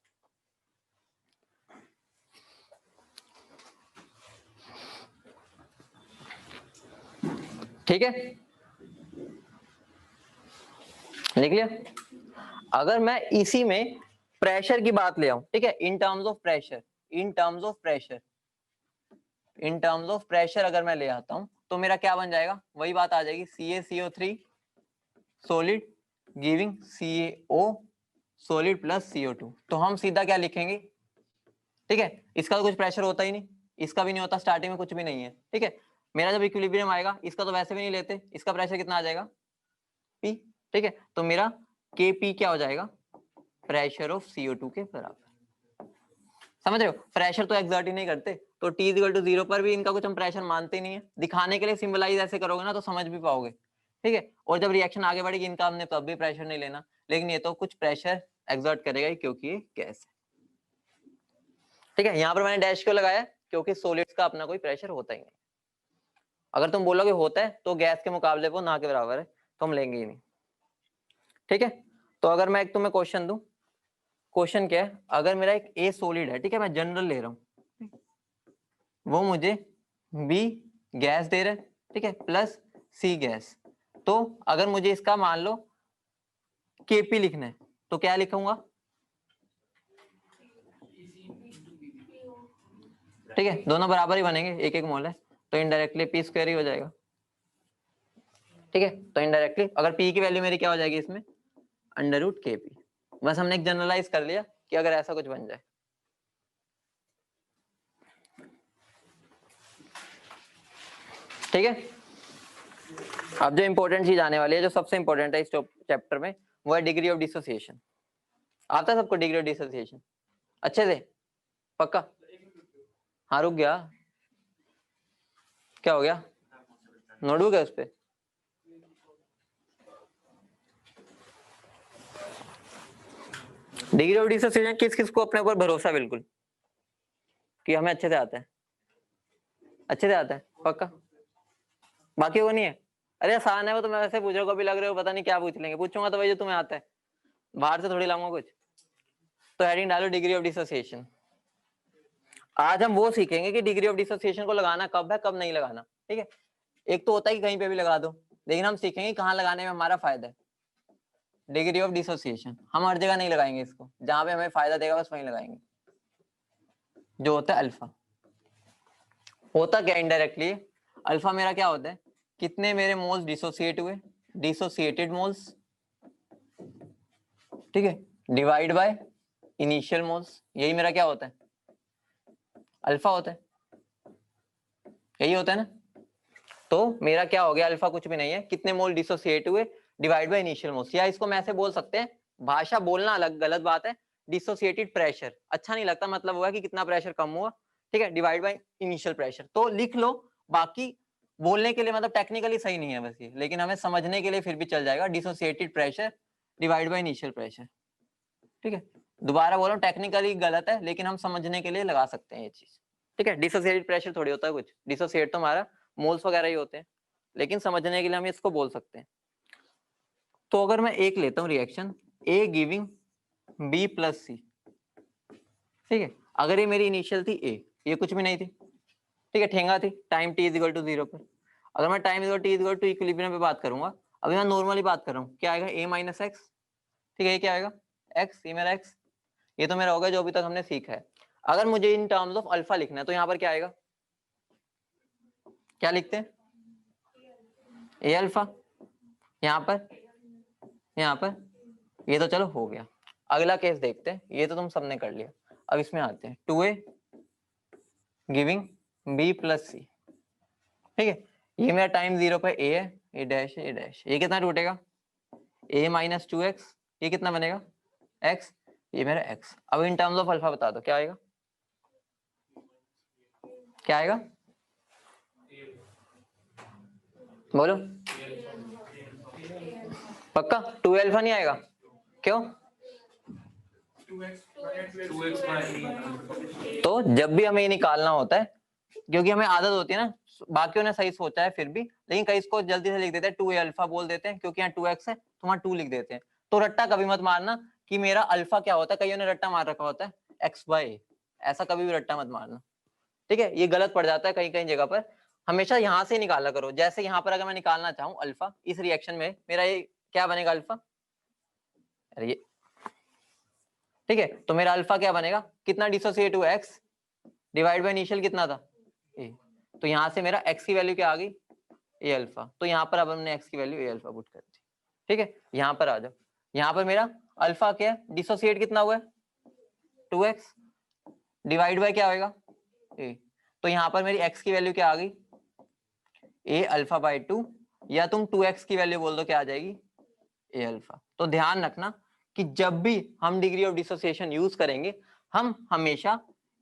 ठीक है, लिख लिया। अगर मैं इसी में प्रेशर की बात ले आऊं, ठीक है, in terms of pressure, in terms of pressure, in terms of pressure अगर मैं ले आता हूं, तो मेरा क्या बन जाएगा, वही बात आ जाएगी, CaCO3 solid giving CaO solid plus CO2। तो हम सीधा क्या लिखेंगे, ठीक है, इसका तो कुछ प्रेशर होता ही नहीं, इसका भी नहीं होता, स्टार्टिंग में कुछ भी नहीं है, ठीक है। मेरा जब इक्विलिब्रियम आएगा, इसका तो वैसे भी नहीं लेते, इसका प्रेशर कितना आ जाएगा P, ठीक है। तो मेरा Kp क्या हो जाएगा, प्रेशर ऑफ CO2 के बराबर। समझ रहे हो, प्रेशर तो एक्सर्ट ही नहीं करते, तो T इक्वल टू 0 पर भी इनका कुछ हम प्रेशर मानते नहीं है। दिखाने के लिए सिंबलाइज ऐसे करोगे ना तो समझ भी पाओगे, ठीक है। और जब रिएक्शन आगे बढ़ेगी, इनका हमने तब भी प्रेशर नहीं लेना, लेकिन ये तो कुछ प्रेशर एक्सर्ट करेगा ही, क्योंकि ये गैस है, ठीक है। यहाँ पर मैंने डैश क्यों लगाया, क्योंकि सॉलिड्स का अपना कोई प्रेशर होता ही नहीं। अगर तुम बोलोगे होता है, तो गैस के मुकाबले वो ना के बराबर है, तो हम लेंगे ही नहीं, ठीक है। तो अगर मैं एक तुम्हें क्वेश्चन दूं, क्वेश्चन क्या है, अगर मेरा एक ए सॉलिड है, ठीक है, मैं जनरल ले रहा हूँ, वो मुझे बी गैस दे रहा है, ठीक है, प्लस सी गैस। तो अगर मुझे इसका मान लो Kp लिखना है, तो क्या लिखूंगा, ठीक है, दोनों बराबर ही बनेंगे, एक एक मोल है, तो इनडायरेक्टली पी स्क्वायर ही हो जाएगा। ठीक है, तो इनडायरेक्टली अगर पी की वैल्यू मेरी क्या हो जाएगी इसमें, अंडर रूट के पी। बस हमने एक जनरलाइज कर लिया कि अगर ऐसा कुछ बन जाए। ठीक है, अब जो इंपॉर्टेंट चीज आने वाली है, जो सबसे इंपॉर्टेंट है इस चैप्टर में, वो है डिग्री ऑफ डिसोसिएशन। आता है सबको डिग्री ऑफ डिसोसिएशन अच्छे से? पक्का? हाँ रुक गया, क्या हो गया? नोटबुक है उस पे? डिग्री ऑफ डिसोसिएशन किस किस को अपने ऊपर भरोसा बिल्कुल कि हमें अच्छे से आता है? अच्छे से आता है पक्का? बाकी वो नहीं है? अरे आसान है वो, तो मैं वैसे पूछ रहा हूँ, कभी लग रहे हो पता नहीं क्या पूछ लेंगे, पूछूंगा तो भाई जो तुम्हें आता है, बाहर से थोड़ी लाऊंगा कुछ। तो हेडिंग डालो डिग्री ऑफ डिसोसिएशन। आज हम वो सीखेंगे कि डिग्री ऑफ डिसोसिएशन को लगाना कब है, कब नहीं लगाना। ठीक है, एक तो होता है कि कहीं पे भी लगा दो, लेकिन हम सीखेंगे कहाँ लगाने में हमारा फायदा है। डिग्री ऑफ डिसोसिएशन हम हर जगह नहीं लगाएंगे इसको, जहां पे हमें फायदा देगा बस वहीं लगाएंगे। जो होता है अल्फा, होता क्या इनडायरेक्टली, अल्फा मेरा क्या होता है, कितने मेरे मोल्स डिसोसिएट हुए, डिसोसिएटेड मोल्स, ठीक है, डिवाइड बाय इनिशियल मोल्स, यही मेरा क्या होता है, अल्फा होता है, यही होता है ना। तो मेरा क्या हो गया, अल्फा कुछ भी नहीं है, कितने मोल डिसोसिएट हुए डिवाइड बाय इनिशियल मोल्स, या इसको मैं ऐसे बोल सकते हैं, भाषा बोलना अलग गलत बात है, डिसोसिएटेड प्रेशर अच्छा नहीं लगता, मतलब हुआ कि कितना प्रेशर कम हुआ, ठीक है, डिवाइड बाय इनिशियल प्रेशर, तो लिख लो। बाकी बोलने के लिए मतलब टेक्निकली सही नहीं है बस ये, लेकिन हमें समझने के लिए फिर भी चल जाएगा, dissociated pressure divide by initial pressure. ठीक है, दोबारा बोलो, टेक्निकली गलत है लेकिन हम समझने के लिए लगा सकते हैं ये चीज। ठीक है, डिसोसिएटेड प्रेशर थोड़ी होता है कुछ, डिसोसिएट तो हमारा मोल्स वगैरह ही होते हैं, लेकिन समझने के लिए हम इसको बोल सकते हैं। तो अगर मैं एक लेता हूँ रिएक्शन ए गिविंग बी प्लस सी, ठीक है, अगर ये मेरी इनिशियल थी ए, ये कुछ भी नहीं थी, ठीक है, ठेंगा थी, time t is equal to 0 पर, अगर मैं time equal t is equal to equilibrium पे बात करूंगा, अभी मैं नॉर्मली बात कर रहा हूँ, क्या आएगा ए माइनस एक्स, ठीक है, ये क्या आएगा एक्स, ये मेरा एक्स, ये तो मेरा होगा जो अभी तक हमने सीखा है। अगर मुझे इन टर्म्स ऑफ अल्फा लिखना है तो यहाँ पर क्या आएगा, क्या लिखते हैं, ए अल्फा, यहाँ पर, यहाँ पर, ये तो चलो हो गया। अगला केस देखते हैं, ये तो तुम सबने कर लिया, अब इसमें आते हैं 2a गिविंग b प्लस सी, ठीक है, ये मेरा टाइम 0 पर a है, ये डैश है, ये डैश, ये कितना टूटेगा, a माइनस 2x, ये कितना बनेगा x, ये मेरा x। अब इन टर्म्स ऑफ अल्फा बता दो क्या आएगा, क्या आएगा बोलो, पक्का 2 अल्फा नहीं आएगा, क्यों? तो जब भी हमें ये निकालना होता है, क्योंकि हमें आदत होती है ना, बाकियों ने सही सोचा है फिर भी, लेकिन कई इसको जल्दी से लिख देते हैं 2a अल्फा बोल देते हैं, क्योंकि यहाँ 2x है तो वहाँ 2 लिख देते हैं। तो रट्टा कभी मत मारना कि मेरा अल्फा क्या होता है, कईयों ने रट्टा मार रखा होता है x बाय a, ऐसा कभी भी रट्टा मत मारना, ठीक है, ये गलत पड़ जाता है कहीं कहीं जगह पर। हमेशा यहाँ से निकाला करो, जैसे यहाँ पर अगर मैं निकालना चाहूँ अल्फा, इस रिएक्शन में मेरा ये क्या बनेगा अल्फा, अरे ये, ठीक है, तो मेरा अल्फा क्या बनेगा, कितना डिसोसिएट हुआ x डिवाइड बाय इनिशियल कितना था a, तो यहाँ से मेरा x की वैल्यू क्या आ गई a अल्फा, तो यहाँ पर अब हमने x की वैल्यू a अल्फा पुट कर दी। ठीक है, यहाँ पर आ जाओ, यहाँ पर मेरा अल्फा क्या है, डिसोसिएट कितना हुआ है 2x डिवाइड बाय क्या होगा a, तो यहाँ पर मेरी x की वैल्यू क्या आ गई a अल्फा बाय 2, या तुम 2x की वैल्यू बोल दो क्या आ जाएगी a अल्फा। तो ध्यान रखना कि जब भी हम डिग्री ऑफ डिसोसिएशन यूज करेंगे, हम हमेशा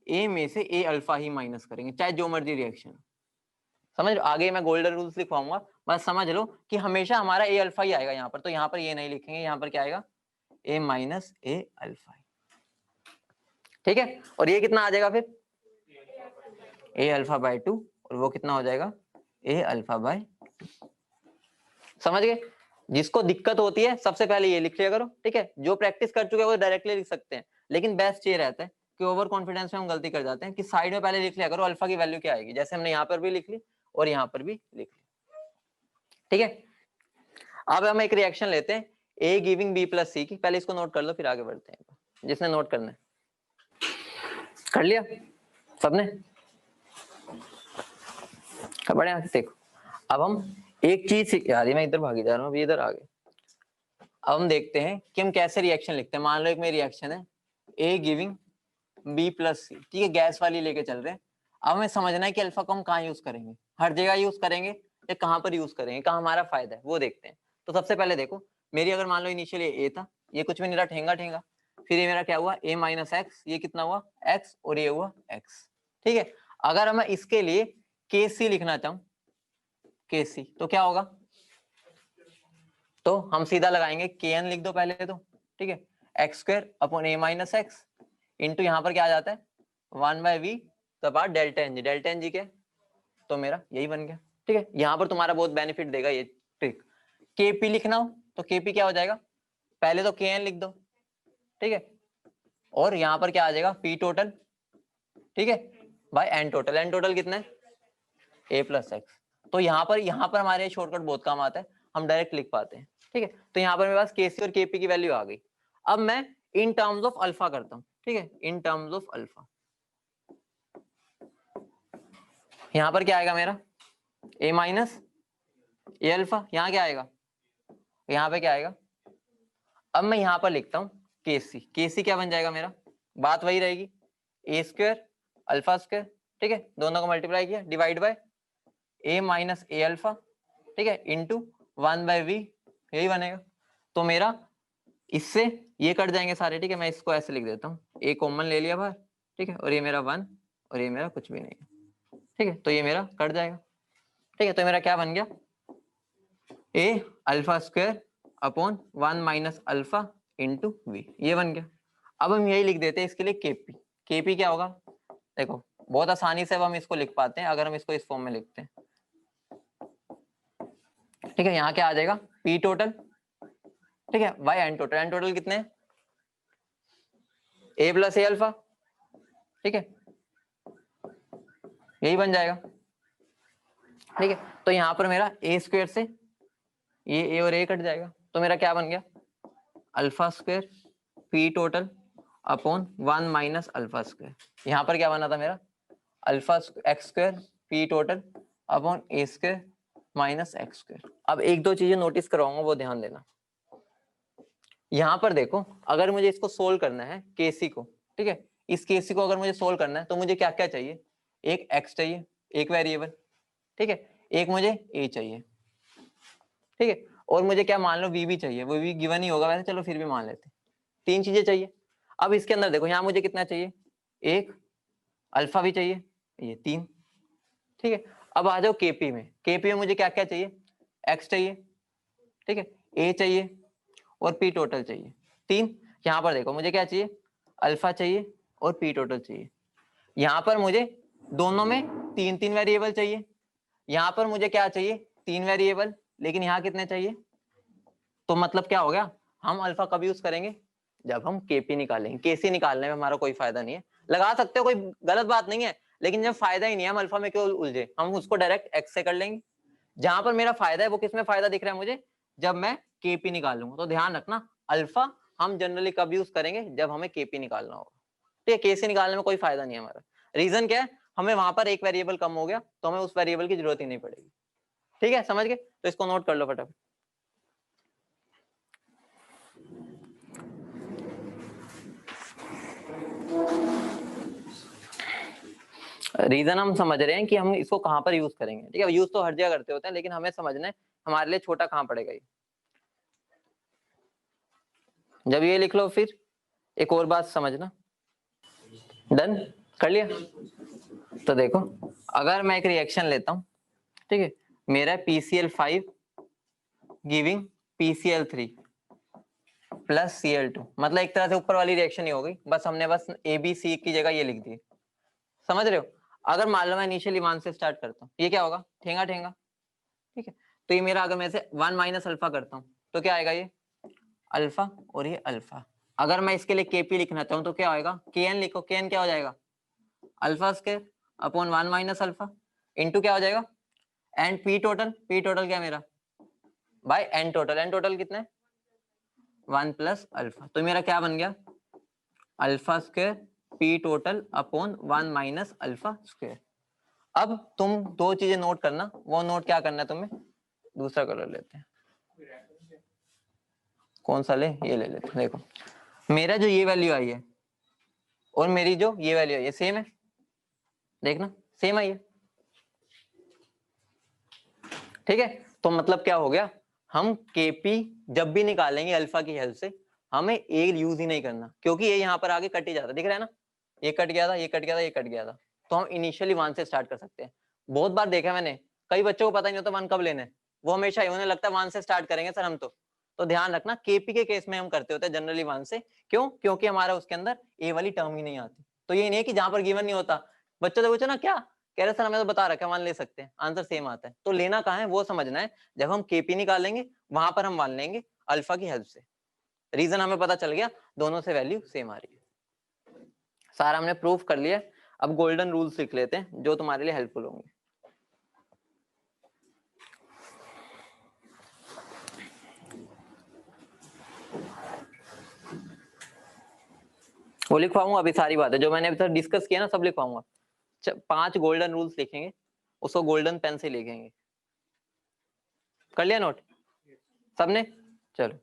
a में से a अल्फा ही माइनस करेंगे, चाहे जो मर्जी रिएक्शन। समझ लो, आगे मैं गोल्डन रूल्स लिखवाऊंगा, बस समझ लो कि हमेशा हमारा a अल्फा ही आएगा यहाँ पर, तो यहाँ पर ये नहीं लिखेंगे, यहाँ पर क्या आएगा a माइनस a अल्फा, ठीक है, और ये कितना आ जाएगा फिर a अल्फा बाय 2, और वो कितना हो जाएगा a अल्फा बाय 2। समझ गए? जिसको दिक्कत होती है सबसे पहले ये लिख लिया करो, ठीक है, जो प्रैक्टिस कर चुके हैं वो डायरेक्टली लिख सकते हैं, लेकिन बेस्ट ये रहता है कि ओवर कॉन्फिडेंस में हम गलती कर जाते हैं कि साइड में पहले लिख लिया करो अल्फा की वैल्यू क्या आएगी, जैसे हमने यहाँ पर भी लिख ली और यहाँ पर भी लिख ली, ठीक है। अब हम एक रिएक्शन लेते हैं ए गिविंग बी प्लस सी की, पहले इसको नोट कर लो फिर आगे बढ़ते हैं, जिसने नोट करना है कर लिया सबने, बड़े यहाँ से देखो, अब हम एक चीज यार, ये मैं इधर भागी जा रहा हूँ, अभी इधर आ गए। अब हम देखते हैं कि हम कैसे रिएक्शन लिखते हैं। मान लो एक मेरी रिएक्शन है ए गिविंग बी प्लस सी, ठीक है, गैस वाली लेके चल रहे हैं। अब हमें समझना है कि अल्फा को हम कहाँ यूज करेंगे, हर जगह यूज करेंगे या कहाँ पर यूज करेंगे, कहाँ हमारा फायदा है वो देखते हैं। तो सबसे पहले देखो, मेरी अगर मान लो इनिशियली ए था, ये कुछ भी नहीं रहा, ठेंगा ठेंगा, फिर ये मेरा क्या हुआ ए माइनस एक्स, ये कितना हुआ एक्स, और ये हुआ एक्स, ठीक है। अगर मैं इसके लिए के सी लिखना चाहूँ, के सी, तो क्या होगा, तो हम सीधा लगाएंगे के एन लिख दो पहले तो, ठीक है, x square upon a minus x into यहाँ पर क्या आ जाता है 1/v तो पार delta n g, delta n g क्या है, तो मेरा यही बन गया, ठीक है। यहाँ पर तुम्हारा बहुत बेनिफिट देगा ये ट्रिक। केपी लिखना हो तो केपी क्या हो जाएगा, पहले तो के एन लिख दो, ठीक है, और यहाँ पर क्या आ जाएगा पी टोटल, ठीक है, by n total. N total कितना है ए प्लस एक्स। तो यहाँ पर हमारे शॉर्टकट बहुत काम आता है, हम डायरेक्ट लिख पाते हैं, ठीक है। तो यहाँ पर मेरे पास केसी और केपी की वैल्यू आ गई। अब मैं इन टर्म्स ऑफ अल्फा करता हूँ, ठीक है, इन टर्म्स ऑफ अल्फा। यहाँ पर क्या आएगा मेरा ए माइनस ए अल्फा, यहाँ क्या आएगा, यहाँ पे क्या आएगा। अब मैं यहाँ पर लिखता हूँ केसी, केसी क्या बन जाएगा मेरा, बात वही रहेगी, ए स्क्वायर अल्फा स्क्वायर, ठीक है, दोनों को मल्टीप्लाई किया divide by A minus a alpha, ठीक है, इंटू 1/v, यही बनेगा। तो मेरा इससे ये कट जाएंगे सारे, ठीक है, मैं इसको ऐसे लिख देता हूँ, ए कॉमन ले लिया बाहर, ठीक है, और ये मेरा 1 और ये मेरा कुछ भी नहीं है, ठीक है, तो ये मेरा कट जाएगा, ठीक है। तो मेरा क्या बन गया, a alpha square upon 1 minus alpha into v, ये बन गया। अब हम यही लिख देते हैं इसके लिए केपी, केपी क्या होगा, देखो बहुत आसानी से अब हम इसको लिख पाते हैं अगर हम इसको इस फॉर्म में लिखते हैं, ठीक है। यहाँ क्या आ जाएगा पी टोटल, ठीक है, by n total, n total कितने हैं ए प्लस ए अल्फा, ठीक है, यही बन जाएगा, ठीक है। तो यहाँ पर मेरा ए स्क्वायर से ये ए और ए कट जाएगा, तो मेरा क्या बन गया alpha square p total upon 1 minus alpha square. यहाँ पर क्या बना था मेरा alpha x square p total upon a square minus x square. अब एक दो चीजें नोटिस करवाऊंगा, वो ध्यान देना। यहाँ पर देखो, अगर मुझे इसको सोल्व करना है केसी को, ठीक है, इस केसी को अगर मुझे सोल्व करना है तो मुझे क्या क्या चाहिए, एक एक्स चाहिए, एक वेरिएबल, ठीक है, एक मुझे ए चाहिए, ठीक है, और मुझे क्या मान लो वी भी चाहिए, वो भी गिवन ही होगा वैसे, चलो फिर भी मान लेते, 3 चीजें चाहिए। अब इसके अंदर देखो, यहाँ मुझे कितना चाहिए, एक अल्फा भी चाहिए, ये 3, ठीक है। अब आ जाओ केपी में, केपी में मुझे क्या क्या चाहिए, एक्स चाहिए, ठीक है, ए चाहिए और पी टोटल चाहिए 3। यहाँ पर देखो मुझे क्या चाहिए, अल्फा चाहिए और पी टोटल चाहिए। यहाँ पर मुझे दोनों में 3 वेरिएबल चाहिए, यहाँ पर मुझे क्या चाहिए 3 वेरिएबल, लेकिन यहाँ कितने चाहिए। तो मतलब क्या हो गया, हम अल्फा कब यूज करेंगे, जब हम केपी निकालेंगे। केसी निकालने में हमारा कोई फायदा नहीं है, लगा सकते हो कोई गलत बात नहीं है, लेकिन जब फायदा ही नहीं है हम अल्फा में क्यों उलझे, हम उसको डायरेक्ट एक्स से कर लेंगे। जहां पर मेरा फायदा है वो किस में फायदा दिख रहा है मुझे, जब मैं केपी निकालूंगा। तो ध्यान रखना अल्फा हम जनरली कब यूज करेंगे, जब हमें केपी निकालना होगा, ठीक है। केसी निकालने में कोई फायदा नहीं है हमारा। रीजन क्या है, हमें वहां पर एक वेरिएबल कम हो गया तो हमें उस वेरिएबल की जरूरत ही नहीं पड़ेगी, ठीक है, समझ गए। तो इसको नोट कर लो फटाफट। रीजन हम समझ रहे हैं कि हम इसको कहां पर यूज करेंगे, ठीक है। यूज तो हर जगह करते होते हैं, लेकिन हमें समझना है हमारे लिए छोटा कहां पड़ेगा ये। जब ये लिख लो फिर एक और बात समझना, डन कर लिया। तो देखो अगर मैं एक रिएक्शन लेता हूं, ठीक है, मेरा PCl5 giving PCl3 plus Cl2, मतलब एक तरह से ऊपर वाली रिएक्शन ही हो गई, बस हमने बस ABC की जगह ये लिख दी, समझ रहे हो। अगर मान लो मैं इनिशियली 1 से स्टार्ट करता हूँ, ये क्या होगा ठेंगा ठेंगा, ठीक है। तो ये मेरा अगर मैं इसे 1 माइनस अल्फा करता हूँ तो क्या आएगा, ये अल्फा और ये अल्फा। अगर मैं इसके लिए केपी लिखना चाहूँ तो क्या आएगा, KN लिखो, KN क्या हो जाएगा alpha square upon 1 minus alpha into क्या हो जाएगा and P total, P total क्या मेरा by n total, n total कितना है 1 प्लस अल्फा। तो मेरा क्या बन गया alpha square p total upon 1 minus alpha square. अब तुम दो चीजें नोट करना, वो नोट क्या करना है तुम्हें, दूसरा कलर लेते हैं, कौन सा ले, ये ले लेते हैं। देखो मेरा जो ये वैल्यू आई है और मेरी जो ये वैल्यू आई है सेम है, देखना सेम आई है, ठीक है। तो मतलब क्या हो गया, हम केपी जब भी निकालेंगे अल्फा की हेल्प से हमें ए यूज ही नहीं करना, क्योंकि ये यहाँ पर आगे कट ही जाता, दिख रहा है ना, ये कट गया था, ये कट गया था, ये कट गया था, तो हम इनिशियली 1 से स्टार्ट कर सकते हैं। बहुत बार देखा मैंने, कई बच्चों को पता नहीं होता 1 कब लेने, वो हमेशा उन्हें लगता है 1 से स्टार्ट करेंगे सर हम तो ध्यान रखना केपी के केस में हम करते होते हैं जनरली 1 से, क्यों, क्योंकि हमारा उसके अंदर ए वाली टर्म ही नहीं आती। तो ये नहीं है कि जहां पर गिवन नहीं होता, बच्चों से पूछो ना क्या कह रहे सर, हमें तो बता रखा है 1 ले सकते हैं, आंसर सेम आता है। तो लेना कहाँ है वो समझना है, जब हम केपी निकालेंगे वहां पर हम 1 लेंगे अल्फा की हेल्प से, रीजन हमें पता चल गया, दोनों से वैल्यू सेम आ रही है। सारा हमने प्रूफ कर लिया, अब गोल्डन रूल्स लिख लेते हैं जो तुम्हारे लिए हेल्पफुल होंगे। वो लिखवाऊंगा अभी, सारी बातें जो मैंने अभी तक डिस्कस किया ना सब लिखवाऊंगा। 5 गोल्डन रूल्स लिखेंगे, उसको गोल्डन पेन से लिखेंगे। कर लिया नोट सबने? चलो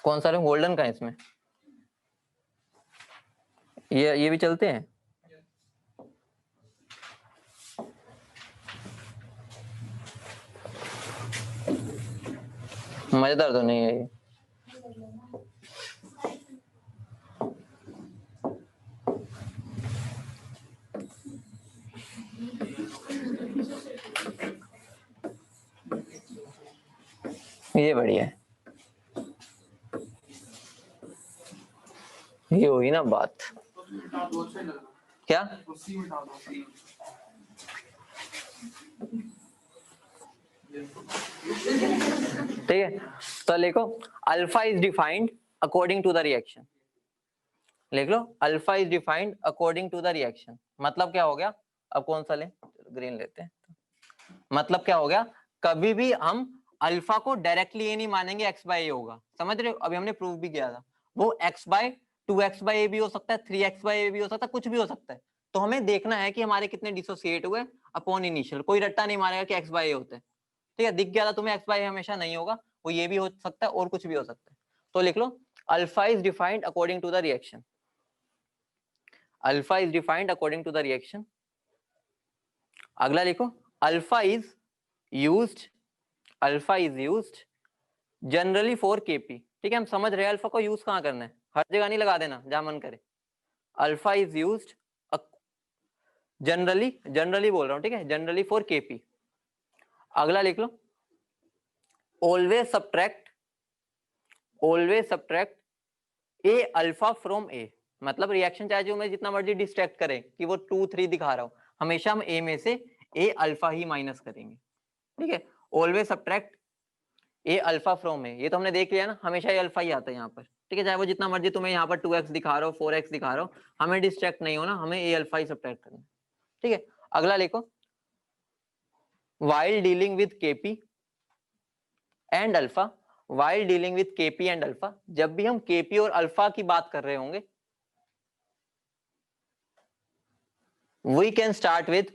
कौन सा गोल्डन का है इसमें, ये भी चलते हैं। मजेदार तो नहीं है ये बढ़िया है, ये हुई ना बात, क्या ठीक है। तो लिखो alpha is defined according to the reaction, लिख लो alpha is defined according to the reaction. मतलब क्या हो गया, अब कौन सा लें, ग्रीन लेते हैं। मतलब क्या हो गया, कभी भी हम अल्फा को डायरेक्टली ये नहीं मानेंगे x बाय ए होगा, समझ रहे हो, अभी हमने प्रूफ भी किया था, वो x बाय 2x बाय ए भी हो सकता है, 3x बाय ए भी हो सकता है, कुछ भी हो सकता है। तो हमें देखना है कि हमारे कितने डिसोसिएट हुए अपॉन इनिशियल, कोई रट्टा नहीं मारेगा कि x बाय ए होते हैं, ठीक है। दिख गया था तुम्हें x बाय ए हमेशा नहीं होगा, वो ये भी हो सकता है और कुछ भी हो सकता है। तो लिख लो alpha is defined according to the reaction, alpha is defined according to the reaction. अगला लिखो alpha is used, alpha is used generally for KP, ठीक है। हम समझ रहे हैं अल्फा को यूज कहाँ करना है, हर जगह नहीं लगा देना जहां मन करे। Alpha is used generally, generally बोल रहा हूं, ठीक है, जनरली फॉर केपी। अगला लिख लो always subtract, always subtract a alpha from a, मतलब रिएक्शन चाहे जो मैं जितना मर्जी डिस्ट्रैक्ट करे कि वो 2 3 दिखा रहा हूं, हमेशा हम ए में से ए अल्फा ही माइनस करेंगे, ठीक है। Always subtract a alpha from a, ये तो हमने देख लिया ना, हमेशा ये अल्फा ही आता है यहाँ पर, ठीक है। चाहे वो जितना मर्जी तुम्हें यहाँ पर 2x दिखा रहा हो, 4x दिखा रहा हो, हमें डिस्ट्रैक्ट नहीं होना, हमें ए अल्फा ही सब्ट्रैक्ट करना, ठीक है। अगला लिखो while dealing with kp and alpha, while dealing with kp and alpha, जब भी हम kp और अल्फा की बात कर रहे होंगे we can start with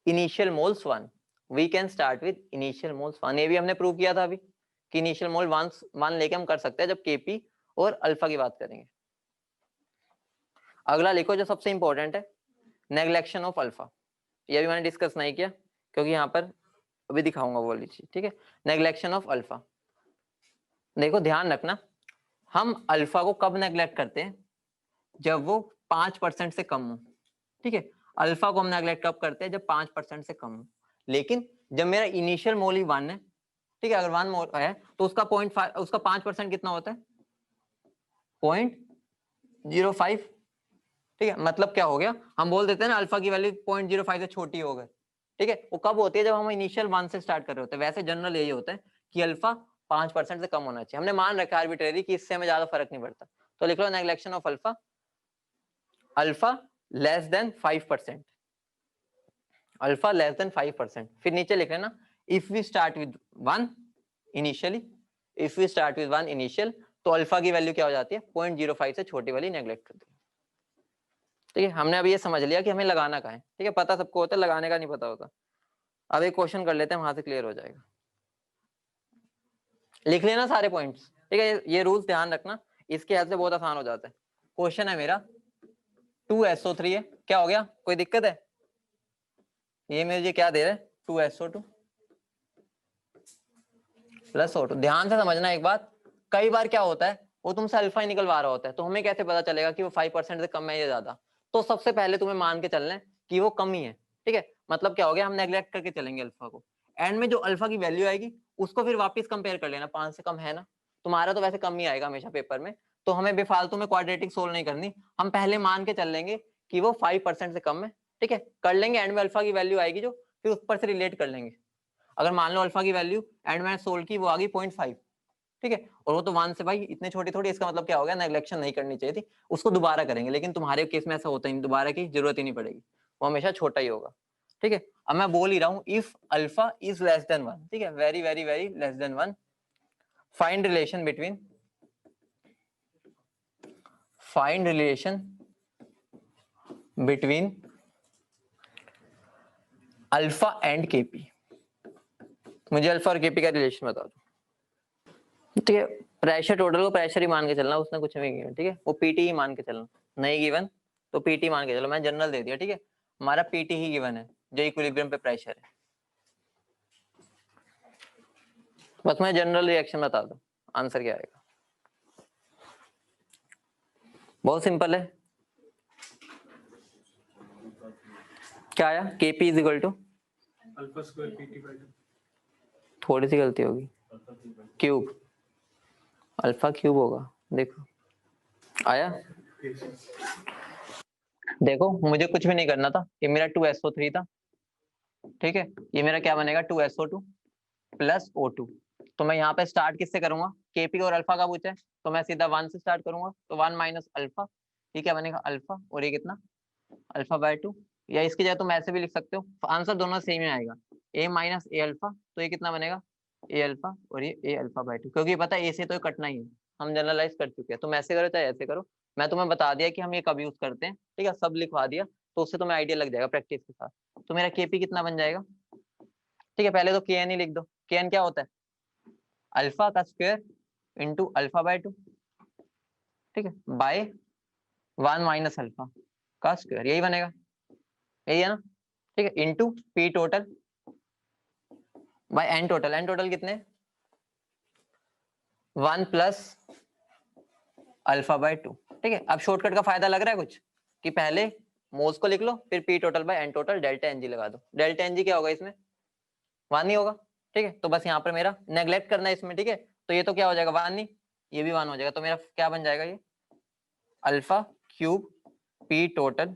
initial moles 1, we can start with initial moles 1, ये भी हमने प्रूव किया था अभी कि इनिशियल मोल 1 लेके हम कर सकते हैं जब kp और अल्फा की बात करेंगे। अगला लिखो जो सबसे इंपॉर्टेंट है, नेग्लेक्शन ऑफ अल्फा, ये भी मैंने डिस्कस नहीं किया क्योंकि यहाँ पर अभी दिखाऊंगा वो वाली चीज, ठीक है। नेग्लेक्शन ऑफ अल्फा, देखो ध्यान रखना, हम अल्फा को कब नेग्लेक्ट करते हैं, जब वो 5% से कम हो, ठीक है। अल्फा को हम नेग्लेक्ट कब करते हैं, जब 5% से कम हो। लेकिन जब मेरा इनिशियल मोल ही 1 है, ठीक है, अगर 1 मोल है तो उसका 0.5, उसका 5% कितना होता है, 0.05, ठीक है। मतलब क्या हो गया, हम बोल देते हैं ना अल्फा की वैल्यू 0.05 से छोटी हो गई, ठीक है। वो कब होती है, जब हम इनिशियल 1 से स्टार्ट कर रहे होते हैं। वैसे जनरल यही होता है कि अल्फा 5% से कम होना चाहिए, हमने मान रखा है आर्बिट्रेरी कि इससे हमें ज्यादा फर्क नहीं पड़ता। तो लिख लो neglection of alpha, alpha less than 5%, alpha less than 5%। फिर नीचे लिख लेना if we start with 1 initially, if we start with 1 initial, तो अल्फा की वैल्यू क्या हो जाती है, 0.05 से छोटी वाली नेग्लेक्ट कर दी। ठीक है, हमने अभी ये समझ लिया कि हमें लगाना कहाँ है। ठीक है, पता सबको होता है, लगाने का नहीं पता होता। अब एक क्वेश्चन कर लेते हैं, वहां से क्लियर हो जाएगा। लिख लेना सारे पॉइंट्स। ठीक है, ये रूल्स ध्यान रखना, इसके हेल्प से बहुत आसान हो जाता है। क्वेश्चन है मेरा 2SO3 है, क्या हो गया, कोई दिक्कत है? ये मुझे क्या दे रहे हैं, 2SO2 प्लस O2। ध्यान से समझना एक बात, कई बार क्या होता है, वो तुमसे अल्फा ही निकलवा रहा होता है, तो हमें कैसे पता चलेगा कि वो 5% से कम है या ज्यादा? तो सबसे पहले तुम्हें मान के चलना है कि वो कम ही है। ठीक है, मतलब क्या हो गया, हम नेग्लेक्ट करके चलेंगे अल्फा को। एंड में जो अल्फा की वैल्यू आएगी उसको फिर वापस कंपेयर कर लेना, 5 से कम है ना, तुम्हारा तो वैसे कम ही आएगा हमेशा पेपर में, तो हमें बेफालतू में क्वाड्रेटिक सोल्व नहीं करनी, हम पहले मान के चल लेंगे कि वो 5% से कम है। ठीक है, कर लेंगे, एंड में अल्फा की वैल्यू आएगी जो, फिर उस पर से रिलेट कर लेंगे। अगर मान लो अल्फा की वैल्यू एंड में सोल्व की, वो आ गई 0.5, ठीक है, और वो तो 1 से भाई इतने छोटी थोड़ी, इसका मतलब क्या हो गया, नेग्लेक्शन नहीं करनी चाहिए थी, उसको दोबारा करेंगे। लेकिन तुम्हारे केस में ऐसा होता ही नहीं, दोबारा की जरूरत ही नहीं पड़ेगी, वो हमेशा छोटा ही होगा। ठीक है, अब मैं बोल ही रहा हूँ, if alpha is less than 1, ठीक है, very very very less than 1, find relation between alpha and KP. मुझे अल्फा और केपी का रिलेशन बता दो। ठीक है, प्रेशर टोटल को प्रेशर ही मान के चलना, उसने कुछ नहीं किया। ठीक है, वो पीटी ही मान के चलना, नहीं गिवन तो पीटी मान के चलो, मैं जनरल दे दिया। ठीक है, हमारा पीटी ही गिवन है जो इक्विलिब्रियम पे प्रेशर है। बस मैं जनरल रिएक्शन बता दूं, आंसर क्या आएगा, बहुत सिंपल है। क्या आया, K P is equal to alpha square P T by 2, थोड़ी सी गलती होगी, क्यूब, अल्फा क्यूब होगा। देखो आया, देखो मुझे कुछ भी नहीं करना था, ये मेरा 2SO3 था। ठीक है, ये मेरा क्या बनेगा, 2SO2 प्लस O2। तो मैं यहाँ पे स्टार्ट किससे करूंगा, केपी और अल्फा का पूछा है, तो मैं सीधा 1 से स्टार्ट करूंगा, तो 1 माइनस अल्फा, ये क्या बनेगा अल्फा, और ये कितना अल्फा बाय 2, या इसकी जगह तुम ऐसे भी लिख सकते हो, आंसर दोनों सेम ही आएगा, a माइनस ए अल्फा, तो ये कितना बनेगा ए अल्फा, और ये ए अल्फा बाय 2, क्योंकि पता है ए से तो कटना ही है, हम जनरलाइज कर चुके हैं। तुम ऐसे करो चाहे ऐसे करो, मैं तुम्हें बता दिया कि हम ये कब यूज करते हैं। ठीक है, सब लिखवा दिया, तो उससे तुम्हें आइडिया लग जाएगा प्रैक्टिस के साथ। तो मेरा केपी कितना बन जाएगा, ठीक है, पहले तो के एन ही लिख दो, के एन क्या होता है, अल्फा का स्क्वायर इंटू अल्फा बाय 2, ठीक है, बाय 1 माइनस अल्फा का स्क्वायर, यही बनेगा, यही है ना। ठीक है, into P total by n total, n total कितने 1 प्लस अल्फा बाय 2। ठीक है, अब शॉर्टकट का फायदा लग रहा है कुछ, कि पहले मोल्स को लिख लो, फिर P total by n total, delta n g लगा दो। डेल्टा एनजी क्या होगा इसमें, 1 ही होगा। ठीक है, तो बस यहाँ पर मेरा नेग्लेक्ट करना है इसमें। ठीक है, तो ये तो क्या हो जाएगा 1 नहीं, ये भी 1 हो जाएगा, तो मेरा क्या बन जाएगा, ये alpha cube P total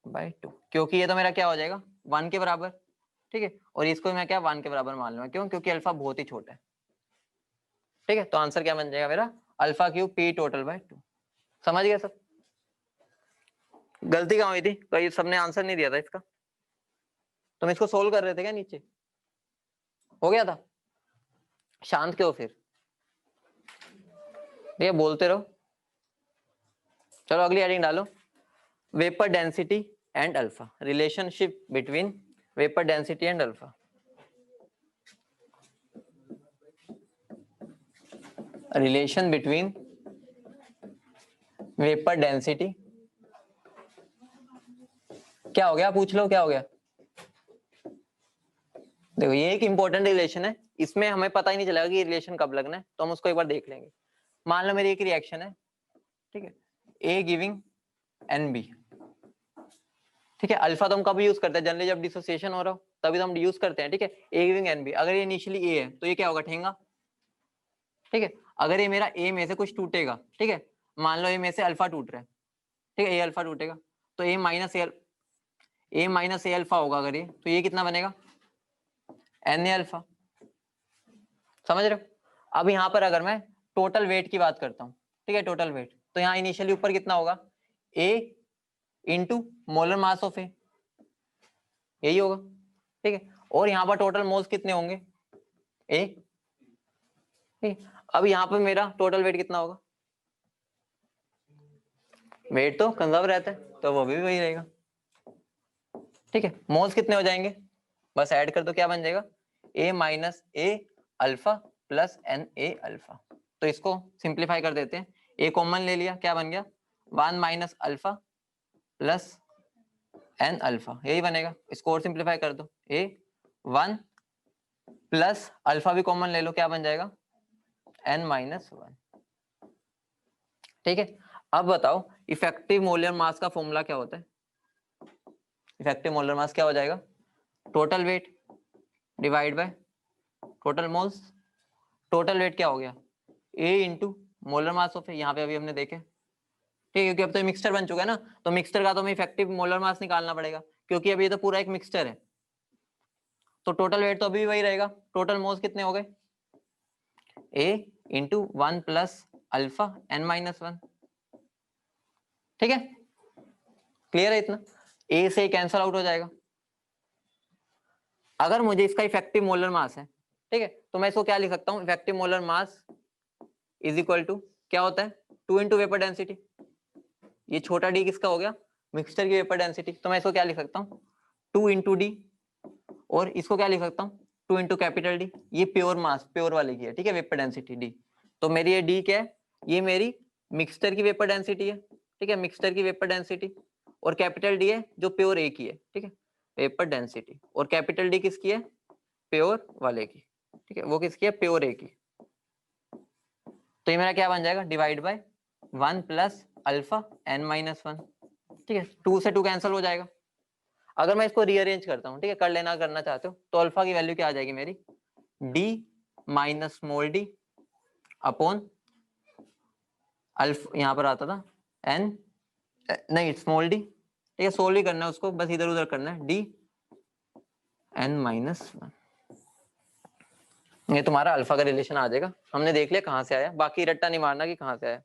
by 2, क्योंकि ये तो मेरा क्या हो जाएगा 1 के बराबर। ठीक है, और इसको मैं क्या 1 के बराबर मान लूंगा, क्यों, क्योंकि अल्फा बहुत ही छोटा है। ठीक है, तो आंसर क्या बन जाएगा मेरा, alpha cube P total by 2। समझ गया सब, गलती कहाँ हुई थी, कहीं सबने आंसर नहीं दिया था इसका, तुम इसको सोल्व कर रहे थे क्या, नीचे हो गया था, शांत क्यों फिर, ये बोलते रहो। चलो अगली हेडिंग डालो, vapour density and alpha, relationship between vapour density and alpha. Relation between vapour density, क्या हो गया, पूछ लो क्या हो गया। देखो ये एक इंपॉर्टेंट रिलेशन है, इसमें हमें पता ही नहीं चलेगा कि रिलेशन कब लगना है, तो हम उसको एक बार देख लेंगे। मान लो मेरी एक रिएक्शन है, ठीक है, ए गिविंग एन बी। ठीक है, अल्फा तो हम कब यूज करते हैं, जनरली जब डिसोसिएशन हो रहा हो तभी तो हम यूज करते हैं। ठीक है, ए गिविंग एन बी, अगर ये इनिशियली ए है तो ये क्या होगा, ठेंगा। ठीक है, अगर ये मेरा ए में से कुछ टूटेगा, ठीक है, मान लो ए में से अल्फा टूट रहा है, ठीक है, ए अल्फा टूटेगा, तो ए माइनस ए अल्फा होगा अगर ये, तो ये कितना बनेगा एन ए अल्फा। समझ रहे हो। अब यहाँ पर अगर मैं टोटल वेट की बात करता हूँ, ठीक है, टोटल वेट, तो यहाँ इनिशियली ऊपर कितना होगा, ए इंटू मोलर मास ऑफ ए, यही होगा। ठीक है, और यहाँ पर टोटल मोल्स कितने होंगे, ए। अब यहाँ पर मेरा टोटल वेट कितना होगा, वेट तो कंजर्व रहता है, तो वो भी वही रहेगा। ठीक है, मोल्स कितने हो जाएंगे, बस ऐड कर दो, क्या बन जाएगा, a minus a alpha plus n a alpha. तो इसको सिंप्लीफाई कर देते हैं, a कॉमन ले लिया, क्या बन गया 1 minus alpha plus n alpha, यही बनेगा। इसको और सिंप्लीफाई कर दो, a 1 प्लस अल्फा भी कॉमन ले लो, क्या बन जाएगा n माइनस 1। ठीक है, अब बताओ इफेक्टिव मोलर मास का फॉर्मूला क्या होता है। इफेक्टिव मोलर मास क्या हो जाएगा, total weight divide by total moles. Total weight क्या हो गया, A into molar mass of, यहाँ पे अभी हमने देखे, ठीक है, क्योंकि अब तो मिक्सचर बन चुका है ना, तो मिक्सचर का तो हमें इफेक्टिव मोलर मास निकालना पड़ेगा, क्योंकि अभी ये तो पूरा एक मिक्सचर है। तो टोटल वेट तो अभी भी वही रहेगा, टोटल मोल्स कितने हो गए, A into 1 plus alpha n minus 1। ठीक है, क्लियर है इतना, A से कैंसल आउट हो जाएगा। अगर मुझे इसका इफेक्टिव मोलर मास है, ठीक है, तो मैं इसको क्या लिख सकता हूँ, effective molar mass is equal to क्या होता है 2 इंटू वेपर डेंसिटी। ये छोटा डी किसका हो गया, मिक्सचर की वेपर डेंसिटी। तो मैं इसको क्या लिख सकता हूँ 2 इंटू डी, और इसको क्या लिख सकता हूँ 2 इंटू कैपिटल डी। ये प्योर मास, प्योर वाले की है, ठीक है, वेपर डेंसिटी डी। तो मेरी ये डी क्या है, ये मेरी मिक्सचर की वेपर डेंसिटी है, ठीक है, मिक्सचर की वेपर डेंसिटी। और कैपिटल डी है जो प्योर ए की है, ठीक है, वेपर डेंसिटी। और कैपिटल डी किसकी है, प्योर वाले की, ठीक है, वो किसकी है, प्योर ए की। तो ये मेरा क्या बन जाएगा, divide by 1 plus alpha n minus 1। ठीक है, 2 से 2 कैंसिल हो जाएगा। अगर मैं इसको रीअरेंज करता हूँ, ठीक है, कर लेना करना चाहते हो, तो अल्फा की वैल्यू क्या आ जाएगी मेरी, d minus small D upon alpha, यहाँ पर आता था n, नहीं स्मॉल डी, ठीक है, सोल्व ही करना है उसको, बस इधर उधर करना है, d n माइनस 1। ये तुम्हारा अल्फा का रिलेशन आ जाएगा, हमने देख लिया कहां से आया, बाकी रट्टा नहीं मारना कि कहां से आया।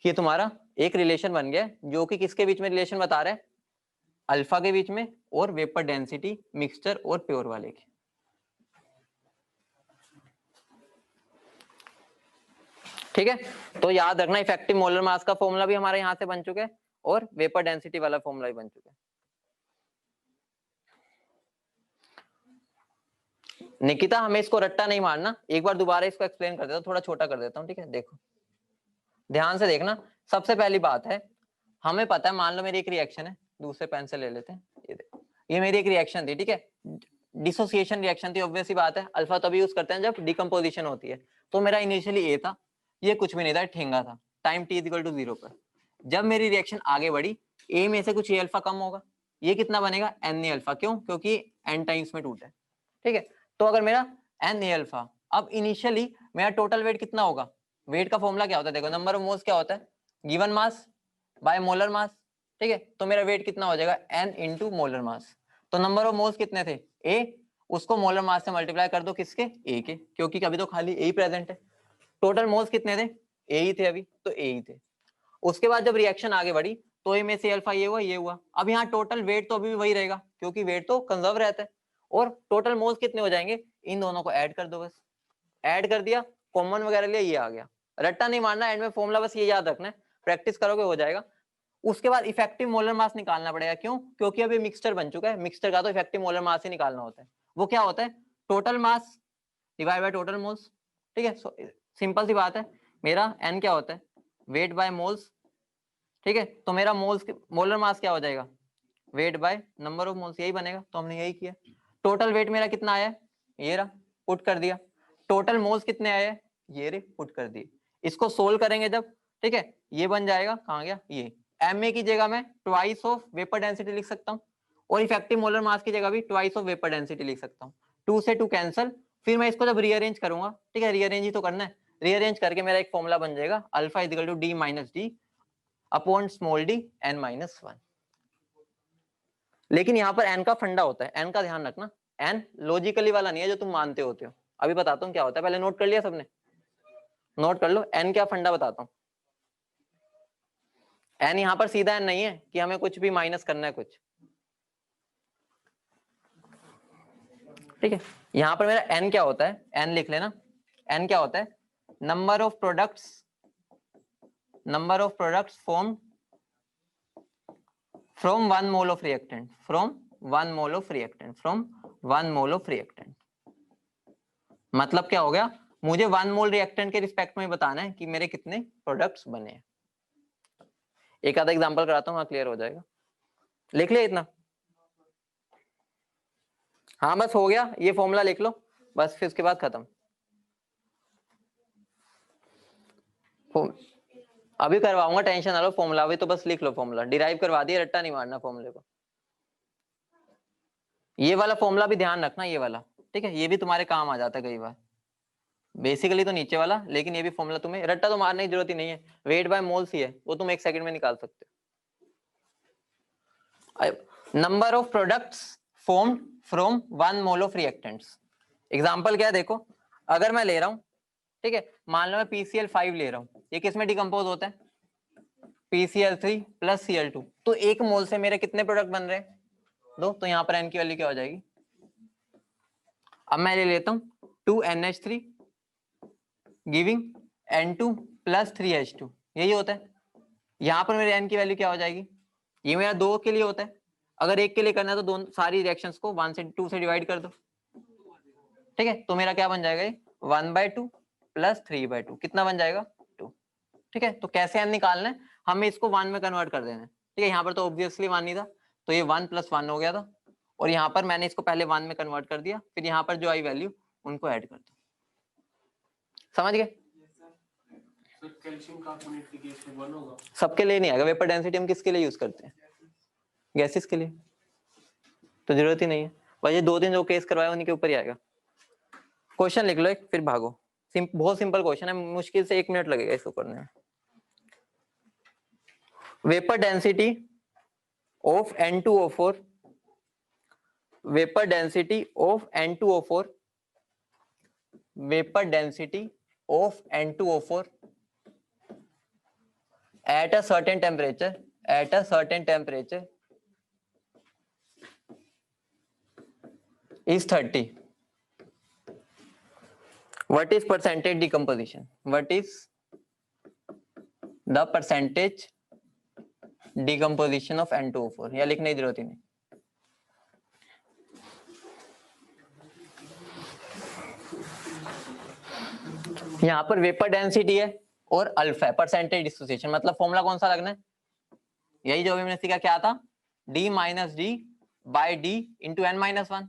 ये तुम्हारा एक रिलेशन बन गया जो कि किसके बीच में रिलेशन बता रहा है, अल्फा के बीच में और वेपर डेंसिटी मिक्सचर और प्योर वाले की। ठीक है, तो याद रखना इफेक्टिव मोलर मास का फॉर्मूला भी हमारे यहां से बन चुका है और वेपर डेंसिटी वाला फॉर्मूला भी बन चुका है। निकिता हमें इसको रट्टा नहीं मारना, एक बार दोबारा इसको एक्सप्लेन कर देता हूं, थोड़ा छोटा कर देता हूं, ठीक है, देखो ध्यान से देखना। सबसे पहली बात है, हमें पता है, मान लो मेरी एक रिएक्शन है, दूसरे पेन से ले लेते हैं, ये देखो, ये मेरी एक रिएक्शन थी, ठीक है, डिसोसिएशन रिएक्शन थी, ऑब्वियस सी बात है, अल्फा तभी यूज करते हैं जब डिकम्पोजिशन होती है। तो मेरा इनिशियली ए था, ये कुछ भी नहीं था, ठेंगा था, टाइम t इक्वल टू 0 पर। जब मेरी रिएक्शन आगे बढ़ी, ए में से कुछ ए अल्फा कम होगा, ये कितना बनेगा एन ए अल्फा, क्यों, क्योंकि एन टाइम्स में टूटा है। ठीक है, तो अगर मेरा एन ए अल्फा, अब इनिशियली मेरा टोटल वेट कितना होगा, वेट का फॉर्मूला क्या होता है, देखो नंबर ऑफ मोल्स क्या होता है, given mass by molar mass. ठीक है, तो मेरा वेट कितना हो जाएगा n इंटू मोलर मास। तो नंबर ऑफ मोल्स कितने थे a, उसको मोलर मास से मल्टीप्लाई कर दो किसके, a के, क्योंकि अभी तो खाली a ही प्रेजेंट है। टोटल मोल्स कितने थे, a ही थे अभी, तो a ही थे। उसके बाद जब रिएक्शन आगे बढ़ी तो ए में से अल्फा ये हुआ, ये हुआ। अब यहाँ टोटल वेट तो अभी भी वही रहेगा, क्योंकि वेट तो कंजर्व रहता है। और टोटल मोल्स कितने हो जाएंगे, इन दोनों को ऐड कर दो, बस ऐड कर दिया, कॉमन वगैरह लिया, ये आ गया। रट्टा नहीं मारना, एंड में फॉर्मूला बस ये याद रखना है, प्रैक्टिस करोगे हो जाएगा। उसके बाद इफेक्टिव मोलर मास निकालना पड़ेगा, क्यों, क्योंकि अभी मिक्सचर बन चुका है, मिक्सचर का तो इफेक्टिव मोलर मास ही निकालना होता है। वो क्या होता है, total mass divide by total moles. ठीक है, सिंपल सी बात है, मेरा n क्या होता है, वेट बाय मोल्स। ठीक है, तो मेरा मोल्स मोलर मास क्या हो जाएगा, weight by number of moles, यही बनेगा। तो हमने यही किया। टोटल वेट मेरा कितना आया, ये रहा, पुट कर दिया। टोटल मोल्स कितने आए, ये रे, पुट कर दिए। इसको सोल्व करेंगे जब, ठीक है, ये बन जाएगा, कहाँ गया ये, ma की जगह मैं ट्वाइस ऑफ वेपर डेंसिटी लिख सकता हूँ, और इफेक्टिव मोलर मास की जगह भी ट्वाइस ऑफ वेपर डेंसिटी लिख सकता हूँ। 2 से 2 कैंसल, फिर मैं इसको जब रीअरेंज करूंगा, ठीक है, रीअरेंज ही तो करना है, रीअरेंज करके मेरा एक फॉर्मूला बन जाएगा, alpha is equal to d minus d upon small d n minus 1। लेकिन यहाँ पर n का फंडा होता है, n का ध्यान रखना, n लॉजिकली वाला नहीं है जो तुम मानते होते हो। अभी बताता हूँ क्या होता है, पहले नोट कर लिया सबने, नोट कर लो n क्या फंडा बताता हूँ। n यहाँ पर सीधा n नहीं है कि हमें कुछ भी माइनस करना है कुछ, ठीक है। यहाँ पर मेरा n क्या होता है, n लिख लेना, n क्या होता है, number of products form from 1 mole of reactant, from 1 mole of reactant, from 1 mole of reactant. मतलब क्या हो गया, मुझे 1 मोल रिएक्टेंट के रिस्पेक्ट में बताना है कि मेरे कितने प्रोडक्ट्स बने हैं। एक आधा एग्जांपल कराता हूँ, क्लियर हो जाएगा। लिख लिया इतना? हाँ बस हो गया, ये फॉर्मूला लिख लो बस, फिर उसके बाद खत्म। अभी करवाऊंगा, टेंशन ना लो, फॉर्मूला अभी तो बस लिख लो, फॉर्मूला डिराइव करवा दिया, रट्टा नहीं मारना फॉर्मूले को। ये वाला फॉर्मूला भी ध्यान रखना, ये वाला, ठीक है, ये भी तुम्हारे काम आ जाता है कई बार। बेसिकली तो नीचे वाला, लेकिन ये भी फॉर्मूला तुम्हें रट्टा तो मारने की जरूरत ही नहीं है। वेट बाय मोल्स ही है, वो तुम 1 सेकंड में निकाल सकते हो। Number of products formed from 1 mole of reactants. Example क्या है देखो, अगर मैं ले रहा हूं, ठीक है, मान लो मैं PCl5 ले रहा हूं, ये किस में डिकम्पोज होता है? PCl3 plus Cl2। तो 1 मोल से मेरे कितने प्रोडक्ट बन रहे हैं? 2। तो यहाँ पर n की वैल्यू क्या हो जाएगी? अब मैं ले लेता हूं 2NH3 giving N2 plus 3H2, यही होता है। यहाँ पर मेरे n की वैल्यू क्या हो जाएगी? ये मेरा 2 के लिए होता है, अगर 1 के लिए करना है तो दोनों सारी रिएक्शंस को 1 से 2 से डिवाइड कर दो, ठीक है। तो मेरा क्या बन जाएगा, ये 1/2 प्लस 3/2, कितना बन जाएगा? 2, ठीक है। तो कैसे n निकालना है, हमें इसको 1 में कन्वर्ट कर देना है, ठीक है। यहाँ पर तो ऑब्वियसली 1 ही था, तो ये 1 + 1 हो गया था, और यहाँ पर मैंने इसको पहले 1 में कन्वर्ट कर दिया, फिर यहाँ पर जो आई वैल्यू उनको ऐड कर दो। समझ गए? कैल्शियम कार्बोनेट के केस में 1 होगा। सबके लिए नहीं आएगा। वेपर डेंसिटी हम किसके लिए यूज करते हैं? गैसेस के लिए, तो जरूरत ही नहीं है। बस ये 2 दिन जो केस करवाए उन्हीं के ऊपर ही आएगा। क्वेश्चन लिख लो एक, फिर भागो। बहुत सिंपल क्वेश्चन है, मुश्किल से 1 मिनट लगेगा इसको करने में। Vapour density of N2O4, vapour density of N2O4, vapour density of N2O4 at a certain temperature, at a certain temperature is 30. What is percentage decomposition? What is the percentage decomposition of N2O4? या लिखने की जरूरत ही नहीं। यहाँ पर vapour density है और alpha है, परसेंटेज डिसोसिएशन, मतलब फॉर्मूला कौन सा लगना है? यही जो भी मैंने सीखा, क्या था? D - D by D into n-1।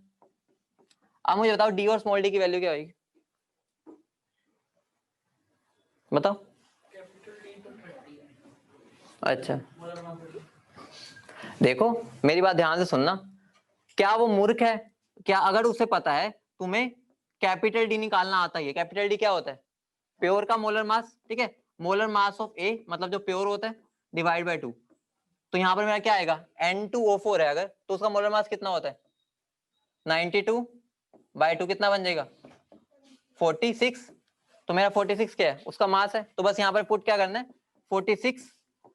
अब मुझे बताओ D और स्मॉल d की वैल्यू क्या होगी? बताओ। अच्छा देखो मेरी बात ध्यान से सुनना, क्या वो मूर्ख है? क्या अगर उसे पता है तुम्हें कैपिटल D निकालना आता ही है? कैपिटल D क्या होता है? प्योर का मोलर मास, ठीक है, मोलर मास ऑफ A, मतलब जो प्योर होता है, डिवाइड बाय 2। तो यहाँ पर मेरा क्या आएगा? N2O4 है अगर, तो उसका मोलर मास कितना होता है? 92/2 कितना बन जाएगा? 46। तो मेरा 46 क्या है? उसका मास है। तो बस यहाँ पर पुट क्या करना है? 46।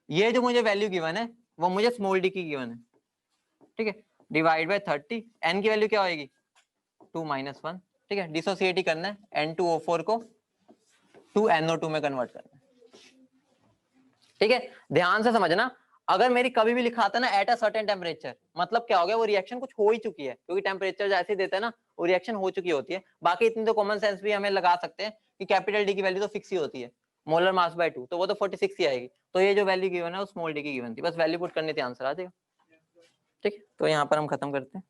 ये जो मुझे वैल्यू गिवन है वो मुझे स्मॉल d की गिवन है, ठीक है, डिवाइड बाय 30। n की वैल्यू क्या होगी? 2 - 1, ठीक है। डिसोसिएट करना है N2O4 को 2NO2 में कन्वर्ट करना है, ठीक है। ध्यान से समझना, अगर मेरी कभी भी लिखा आता ना एट अ सर्टेन टेम्परेचर, मतलब क्या हो गया? वो रिएक्शन कुछ हो ही चुकी है, क्योंकि टेम्परेचर जैसे ही देते हैं ना वो रिएक्शन हो चुकी होती है। बाकी इतनी तो कॉमन सेंस भी हमें लगा सकते हैं कि कैपिटल D की वैल्यू तो फिक्स ही होती है, मोलर मास बाय 2, तो वो तो 46 ही आएगी। तो ये जो वैल्यू गिवन है वो स्मॉल d की गिवन थी, बस वैल्यू पुट करनी थी, आंसर आ जाएगा, ठीक है। तो यहाँ पर हम खत्म करते हैं।